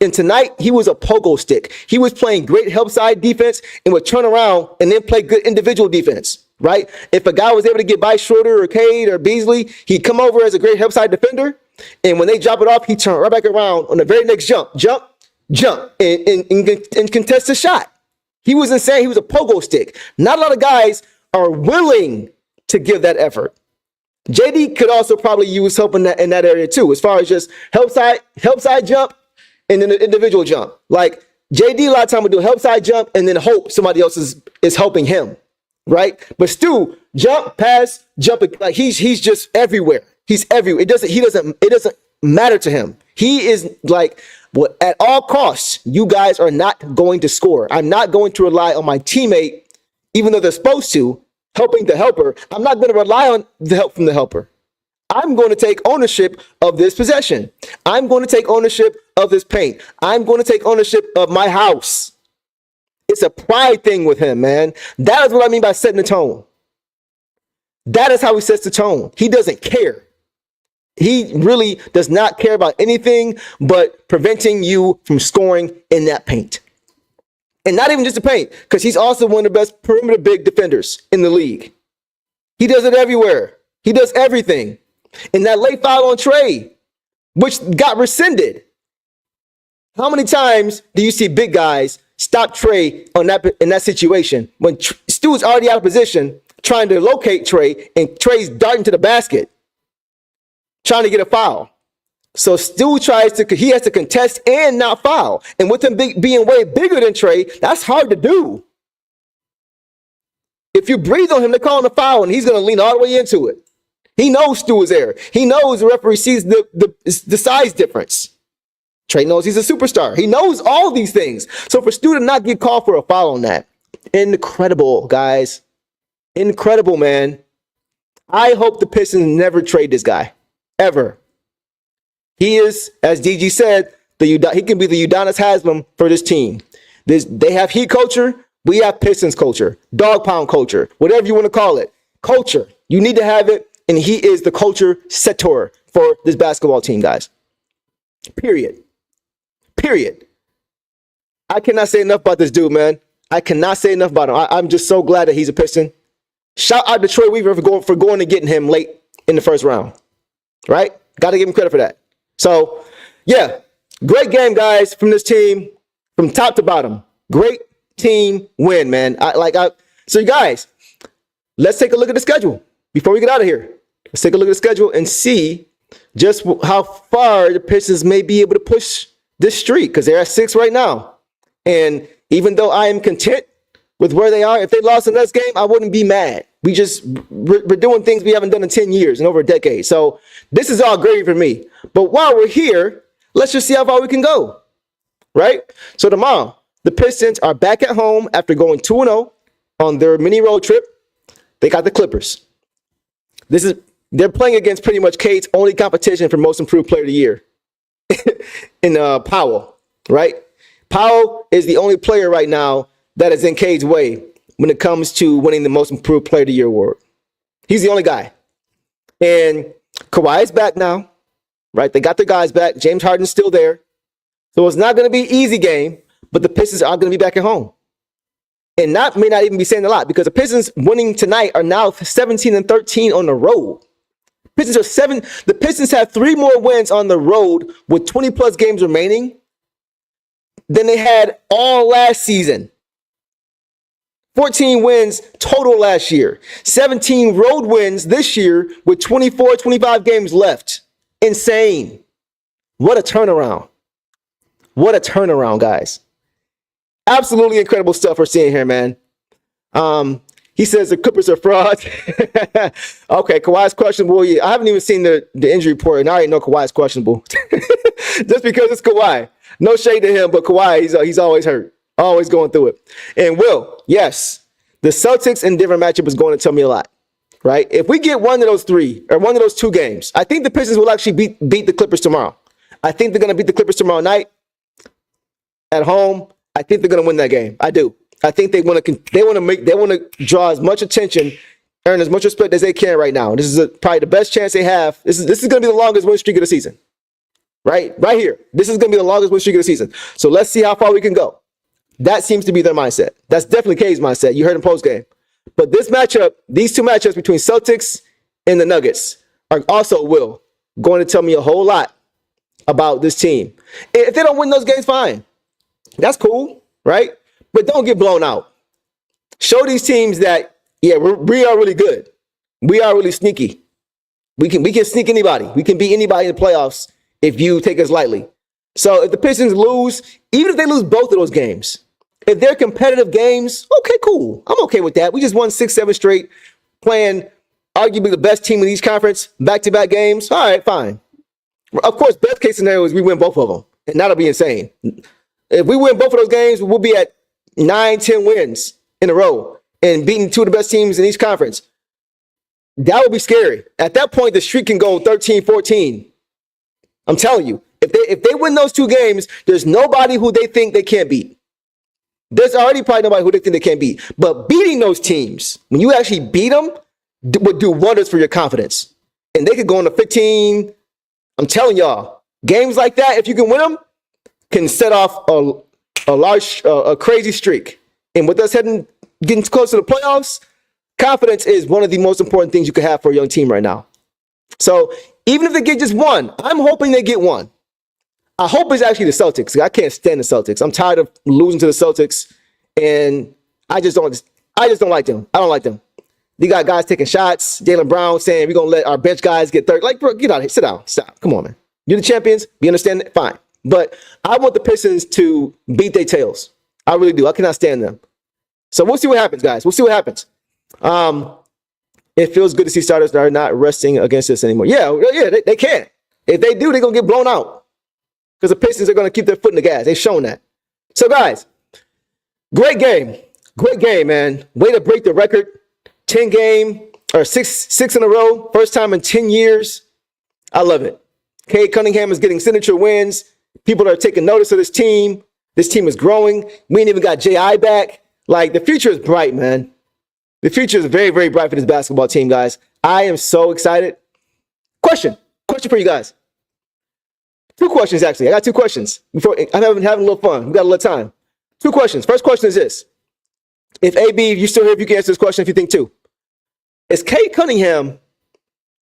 And tonight, he was a pogo stick. He was playing great help side defense and would turn around and then play good individual defense, right? If a guy was able to get by Schröder or Cade or Beasley, he'd come over as a great help side defender. And when they drop it off, he turned right back around on the very next jump, and contest the shot. He was insane. He was a pogo stick. Not a lot of guys are willing to give that effort. JD could also probably use help in that area too, as far as just help side jump and then the individual jump. Like JD a lot of time would do a help side jump and then hope somebody else is helping him, right? But Stu, jump, pass, jump, like he's just everywhere. He's everywhere. It doesn't matter to him. He is like, well, at all costs, you guys are not going to score. I'm not going to rely on my teammate, even though they're supposed to, helping the helper. I'm not going to rely on the help from the helper. I'm going to take ownership of this possession. I'm going to take ownership of this paint. I'm going to take ownership of my house. It's a pride thing with him, man. That is what I mean by setting the tone. That is how he sets the tone. He doesn't care. He really does not care about anything but preventing you from scoring in that paint. And not even just the paint, because he's also one of the best perimeter big defenders in the league. He does it everywhere. He does everything. And that late foul on Trae, which got rescinded. How many times do you see big guys stop Trae in that situation when Stu is already out of position trying to locate Trae and Trae's darting to the basket trying to get a foul? So Stu he has to contest and not foul. And with him being way bigger than Trae, that's hard to do. If you breathe on him, they're calling a foul and he's going to lean all the way into it. He knows Stu is there. He knows the referee sees the size difference. Trae knows he's a superstar. He knows all these things. So for Stu to not get called for a foul on that, incredible, guys. Incredible, man. I hope the Pistons never trade this guy, ever. He is, as DG said, he can be the Udonis Haslem for this team. They have Heat culture. We have Pistons culture, dog pound culture, whatever you want to call it. Culture. You need to have it, and he is the culture setter for this basketball team, guys. Period. I cannot say enough about this dude, man. I cannot say enough about him. I'm just so glad that he's a Piston. Shout out to Troy Weaver for going and getting him late in the first round. Right? Got to give him credit for that. So, yeah, great game, guys, from this team, from top to bottom. Great team win, man. So, you guys, let's take a look at the schedule before we get out of here. Let's take a look at the schedule and see just how far the Pistons may be able to push this streak, because they're at 6 right now. And even though I am content with where they are, if they lost the next game, I wouldn't be mad. We're doing things we haven't done in 10 years and over a decade. So this is all gravy for me. But while we're here, let's just see how far we can go, right? So tomorrow, the Pistons are back at home after going 2-0 on their mini road trip. They got the Clippers. They're playing against pretty much Cade's only competition for most improved player of the year in Powell, right? Powell is the only player right now that is in Cade's way when it comes to winning the most improved player of the year award. He's the only guy. And Kawhi is back now, right? They got their guys back. James Harden's still there. So it's not going to be an easy game, but the Pistons are going to be back at home. And that may not even be saying a lot, because the Pistons winning tonight are now 17-13 on the road. The Pistons have 3 more wins on the road with 20 plus games remaining than they had all last season. 14 wins total last year. 17 road wins this year with 24, 25 games left. Insane. What a turnaround. What a turnaround, guys. Absolutely incredible stuff we're seeing here, man. He says the Clippers are frauds. Okay, Kawhi's questionable. Yeah, I haven't even seen the injury report, and I already know Kawhi's questionable. Just because it's Kawhi. No shade to him, but Kawhi, he's always hurt. Always going through it. And Will, yes, the Celtics and Denver matchup is going to tell me a lot, right? If we get one of those 3 or one of those 2 games, I think the Pistons will actually beat the Clippers tomorrow. I think they're going to beat the Clippers tomorrow night at home. I think they're going to win that game. I do. I think they want to draw as much attention, earn as much respect as they can right now. This is probably the best chance they have. This is going to be the longest win streak of the season. Right here. This is going to be the longest win streak of the season. So let's see how far we can go. That seems to be their mindset. That's definitely Cade's mindset. You heard him post game. But these 2 matchups between Celtics and the Nuggets are also going to tell me a whole lot about this team. If they don't win those games, fine. That's cool, right? But don't get blown out. Show these teams that, yeah, we are really good. We are really sneaky. We can sneak anybody. We can beat anybody in the playoffs if you take us lightly. So if the Pistons lose, even if they lose both of those games, if they're competitive games, okay, cool. I'm okay with that. We just won 6-7 straight, playing arguably the best team in each conference, back-to-back games. All right, fine. Of course, best case scenario is we win both of them, and that'll be insane. If we win both of those games, we'll be at 9-10 wins in a row and beating 2 of the best teams in each conference. That would be scary. At that point, the streak can go 13-14. I'm telling you, if they win those 2 games, there's nobody who they think they can't beat. There's already probably nobody who they think they can't beat. But beating those teams, when you actually beat them, would do wonders for your confidence. And they could go on to 15. I'm telling y'all, games like that, if you can win them, can set off a crazy streak. And with us getting close to the playoffs, confidence is one of the most important things you could have for a young team right now. So even if they get just 1, I'm hoping they get 1. I hope it's actually the Celtics. I can't stand the Celtics. I'm tired of losing to the Celtics, and I just don't like them. I don't like them. You got guys taking shots. Jaylen Brown saying we're gonna let our bench guys get 30. Like, bro, get out of here. Sit down. Stop. Come on, man. You're the champions. We understand that. Fine. But I want the Pistons to beat their tails. I really do. I cannot stand them. So we'll see what happens, guys. We'll see what happens. It feels good to see starters that are not resting against us anymore. Yeah, they can't. If they do, they're gonna get blown out. because the Pistons are going to keep their foot in the gas. They've shown that. So, guys, great game. Great game, man. Way to break the record. 6 in a row. First time in 10 years. I love it. Cade Cunningham is getting signature wins. People are taking notice of this team. This team is growing. We ain't even got J.I. back. Like, the future is bright, man. The future is very, very bright for this basketball team, guys. I am so excited. Question for you guys. 2 questions, actually. I got 2 questions. I'm having a little fun. We got a little time. 2 questions. First question is this. If AB, you're still here, if you can answer this question if you think too. Is Cade Cunningham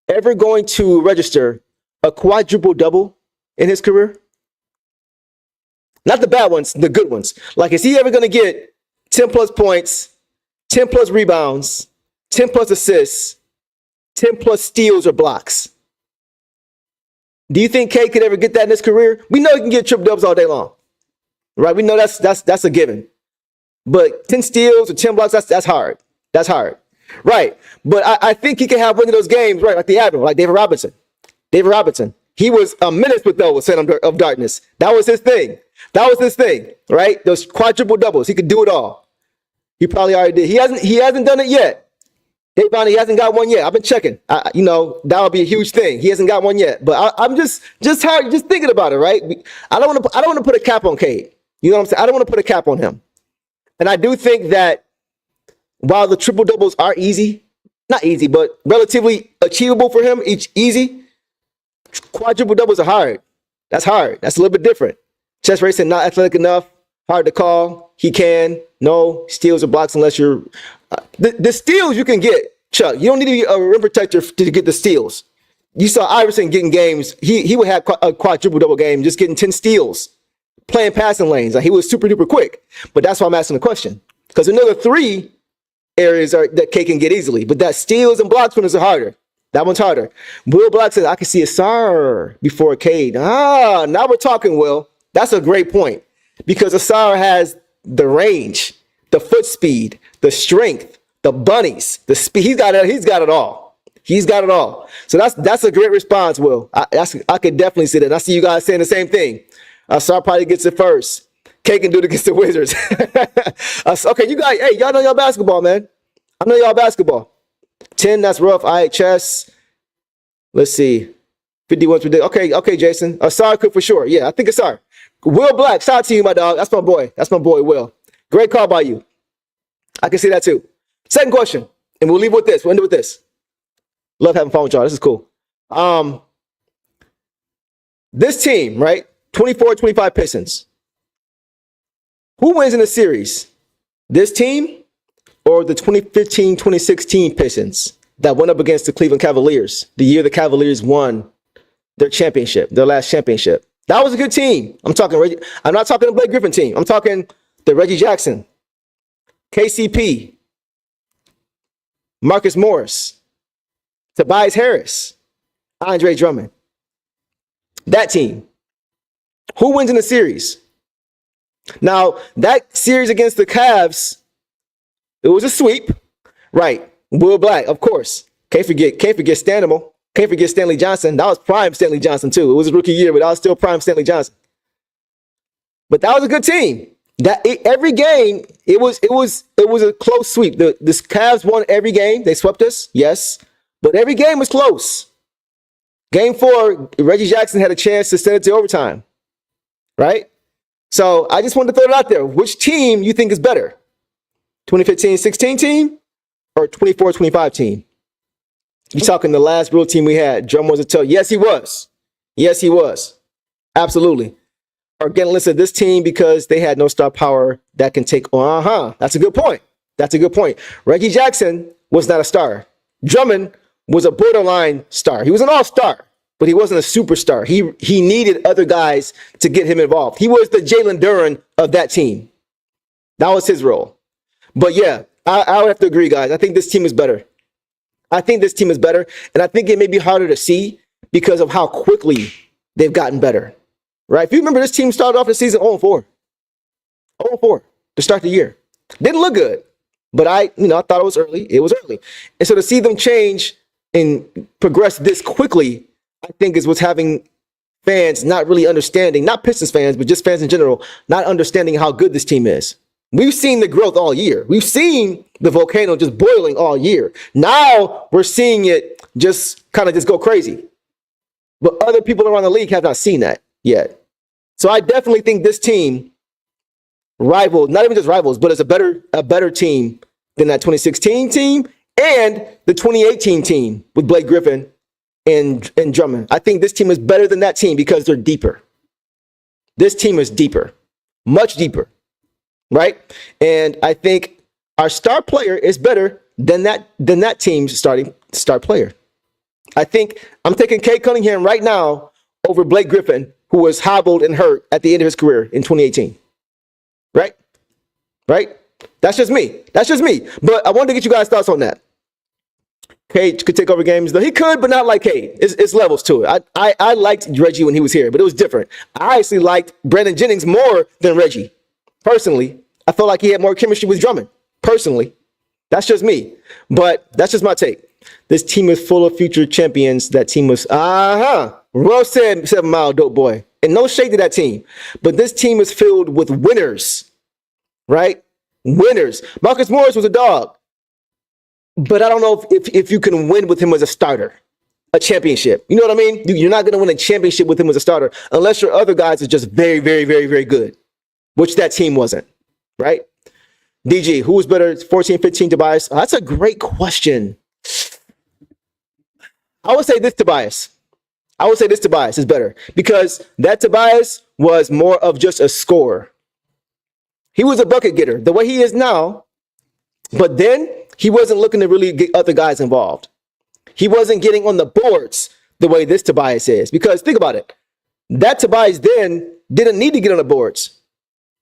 ever going to register a quadruple double in his career? Not the bad ones, the good ones. Like, is he ever going to get 10 plus points, 10 plus rebounds, 10 plus assists, 10 plus steals or blocks? Do you think Cade could ever get that in his career? We know he can get triple doubles all day long, right? We know that's a given. But 10 steals or 10 blocks, that's hard. That's hard, right? But I think he can have one of those games, right? Like the Admiral, like David Robinson. David Robinson. He was a menace with Center of Darkness. That was his thing. Right? Those quadruple doubles. He could do it all. He probably already did. He hasn't done it yet. Dave Bonnie, he hasn't got one yet. I've been checking. That would be a huge thing. He hasn't got one yet. But I'm just thinking about it, right? I don't want to put a cap on Cade. You know what I'm saying? I don't want to put a cap on him. And I do think that while the triple doubles are easy, not easy, but relatively achievable for him, easy, quadruple doubles are hard. That's hard. That's a little bit different. Chest racing, not athletic enough, hard to call. He can. No steals or blocks unless you're... The steals you can get, Chuck. You don't need a rim protector to get the steals. You saw Iverson getting games. He would have a quadruple double game, just getting 10 steals, playing passing lanes. Like, he was super duper quick. But that's why I'm asking the question. Because another 3 areas that Cade can get easily. But that steals and blocks one is harder. That one's harder. Will Black says, I can see a Asar before Cade. Now we're talking, Will. That's a great point. Because Asar has the range, the foot speed, the strength, the bunnies, the speed. He's got it all. He's got it all. So that's a great response, Will. I could definitely see that. And I see you guys saying the same thing. Asar probably gets it first. Cade can do it against the Wizards. Okay, you guys, hey, y'all know y'all basketball, man. I know y'all basketball. 10, that's rough. IHS. Let's see. 51's ridiculous. Okay, Jason. Asar could for sure. Yeah, I think Asar. Will Black, shout out to you, my dog. That's my boy. That's my boy, Will. Great call by you. I can see that too. Second question, and we'll leave with this. We'll end it with this. Love having fun with y'all. This is cool. This team, right? 24-25 Pistons. Who wins in the series? This team or the 2015-2016 Pistons that went up against the Cleveland Cavaliers the year the Cavaliers won their championship, their last championship? That was a good team. I'm not talking the Blake Griffin team. I'm talking the Reggie Jackson, KCP, Marcus Morris, Tobias Harris, Andre Drummond. That team. Who wins in the series? Now, that series against the Cavs, it was a sweep. Right. Will Black, of course. Can't forget Stanimal. Can't forget Stanley Johnson. That was prime Stanley Johnson, too. It was his rookie year, but that was still prime Stanley Johnson. But that was a good team. Every game, it was a close sweep. The Cavs won every game. They swept us, yes. But every game was close. Game 4, Reggie Jackson had a chance to send it to overtime. Right? So I just wanted to throw it out there. Which team you think is better? 2015-16 team or 24-25 team? You talking the last real team we had? Drum was a toe. Yes, he was. Yes, he was. Absolutely. Or getting listed this team because they had no star power that can take. That's a good point. That's a good point. Reggie Jackson was not a star. Drummond was a borderline star. He was an all-star, but he wasn't a superstar. He needed other guys to get him involved. He was the Jalen Duren of that team. That was his role. But yeah, I would have to agree, guys. I think this team is better. I think this team is better, and I think it may be harder to see because of how quickly they've gotten better. Right? If you remember, this team started off the season 0-4. 0-4 to start the year. Didn't look good, but I thought it was early. It was early. And so to see them change and progress this quickly, I think is what's having fans not really understanding, not Pistons fans, but just fans in general, not understanding how good this team is. We've seen the growth all year. We've seen the volcano just boiling all year. Now we're seeing it just kind of just go crazy. But other people around the league have not seen that yet. So I definitely think this team rivals, not even just rivals, but is a better team than that 2016 team and the 2018 team with Blake Griffin and Drummond. I think this team is better than that team because they're deeper. This team is deeper, much deeper, right? And I think our star player is better than that team's star player. I think I'm taking Cade Cunningham right now over Blake Griffin, who was hobbled and hurt at the end of his career in 2018. Right? Right? That's just me. But I wanted to get you guys' thoughts on that. Cade could take over games, though. He could, but not like Cade. It's levels to it. I liked Reggie when he was here, but it was different. I actually liked Brandon Jennings more than Reggie. Personally, I felt like he had more chemistry with Drummond. Personally. That's just me. But that's just my take. This team is full of future champions. That team was, well said, 7 Mile Dope Boy. And no shade to that team. But this team is filled with winners, right? Winners. Marcus Morris was a dog. But I don't know if you can win with him as a starter, a championship. You know what I mean? You're not going to win a championship with him as a starter unless your other guys are just very, very, very, very good, which that team wasn't, right? DG, who was better, 14, 15, Tobias? That's a great question. I would say this Tobias is better because that Tobias was more of just a scorer. He was a bucket getter the way he is now, but then he wasn't looking to really get other guys involved. He wasn't getting on the boards the way this Tobias is because think about it. That Tobias then didn't need to get on the boards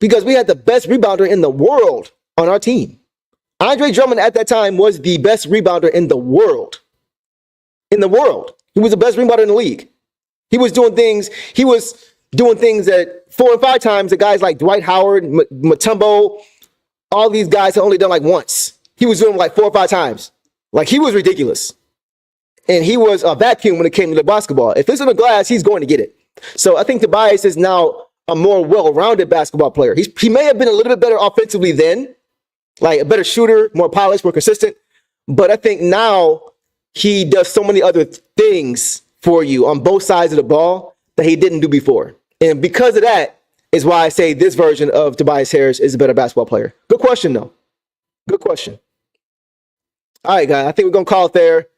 because we had the best rebounder in the world on our team. Andre Drummond at that time was the best rebounder in the world. He was the best rebounder in the league. He was doing things that 4 and 5 times that guys like Dwight Howard, Mutombo, all these guys had only done like once. He was doing them like 4 or 5 times. Like he was ridiculous. And he was a vacuum when it came to the basketball. If it's in the glass, he's going to get it. So I think Tobias is now a more well-rounded basketball player. He may have been a little bit better offensively then, like a better shooter, more polished, more consistent. But I think now he does so many other things for you on both sides of the ball that he didn't do before. And because of that is why I say this version of Tobias Harris is a better basketball player. Good question, though. Good question. All right, guys. I think we're going to call it there.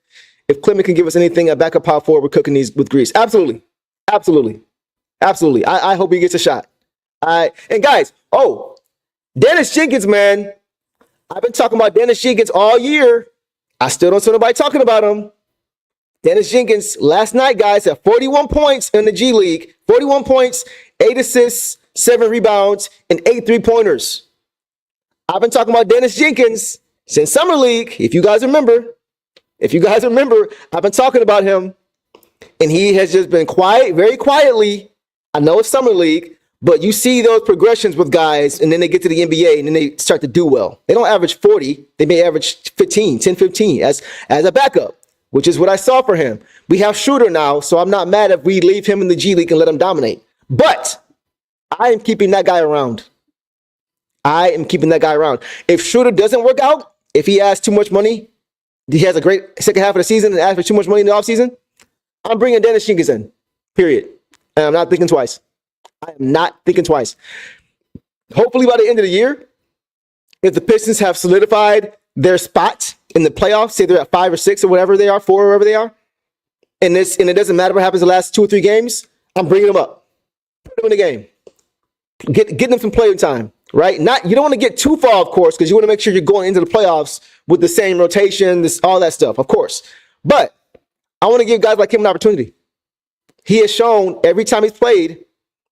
If Clement can give us anything at backup power forward, we're cooking these with grease. Absolutely. I hope he gets a shot. All right. And guys, Dennis Jenkins, man. I've been talking about Dennis Jenkins all year. I still don't see nobody talking about him. Dennis Jenkins, last night, guys, had 41 points in the G League. 41 points, 8 assists, 7 rebounds, and 8 3-pointers. I've been talking about Dennis Jenkins since Summer League. If you guys remember, I've been talking about him. And he has just been quiet, very quietly. I know it's Summer League, but you see those progressions with guys, and then they get to the NBA, and then they start to do well. They don't average 40. They may average 15 as a backup, which is what I saw for him. We have Schröder now, so I'm not mad if we leave him in the G League and let him dominate. But I am keeping that guy around. If Schröder doesn't work out, if he has too much money, he has a great second half of the season and asks for too much money in the offseason, I'm bringing Dennis Jenkins in, period. And I'm not thinking twice. Hopefully by the end of the year, if the Pistons have solidified their spot in the playoffs, say they're at 5 or 6 or whatever they are, 4 or wherever they are, and it doesn't matter what happens the last 2 or 3 games, I'm bringing them up. Put them in the game. Getting them some playing time, right? You don't want to get too far, of course, because you want to make sure you're going into the playoffs with the same rotation, all that stuff, of course. But I want to give guys like him an opportunity. He has shown every time he's played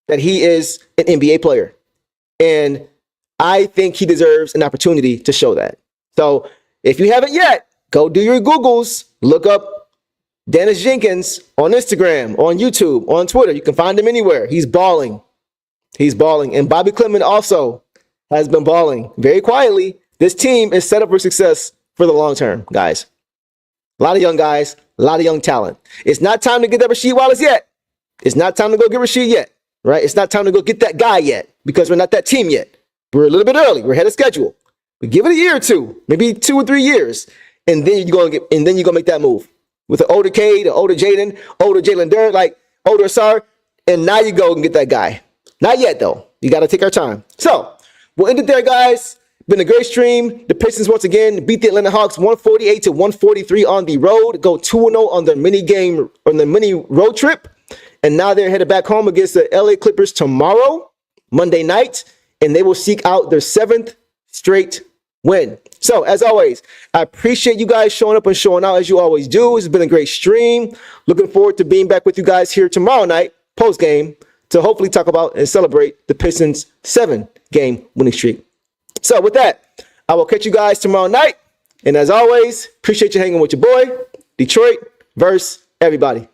that he is an NBA player. And I think he deserves an opportunity to show that. So if you haven't yet, go do your Googles. Look up Dennis Jenkins on Instagram, on YouTube, on Twitter. You can find him anywhere. He's balling. And Bobby Clement also has been balling very quietly. This team is set up for success for the long term, guys. A lot of young guys, a lot of young talent. It's not time to get up Rasheed Wallace yet. It's not time to go get Rasheed yet, right? It's not time to go get that guy yet because we're not that team yet. We're a little bit early. We're ahead of schedule. But give it a year or two, maybe 2 or 3 years, and then you're gonna make that move with an older Cade, an older Jaden, older Jalen Durant, like older Asar, and now you go and get that guy. Not yet though. You got to take our time. So we'll end it there, guys. Been a great stream. The Pistons once again beat the Atlanta Hawks 148-143 on the road. Go 2-0 on their mini road trip, and now they're headed back home against the LA Clippers tomorrow, Monday night, and they will seek out their 7th straight win. So, as always, I appreciate you guys showing up and showing out as you always do. It's been a great stream. Looking forward to being back with you guys here tomorrow night, post-game, to hopefully talk about and celebrate the Pistons' 7-game winning streak. So, with that, I will catch you guys tomorrow night. And as always, appreciate you hanging with your boy, Detroit versus everybody.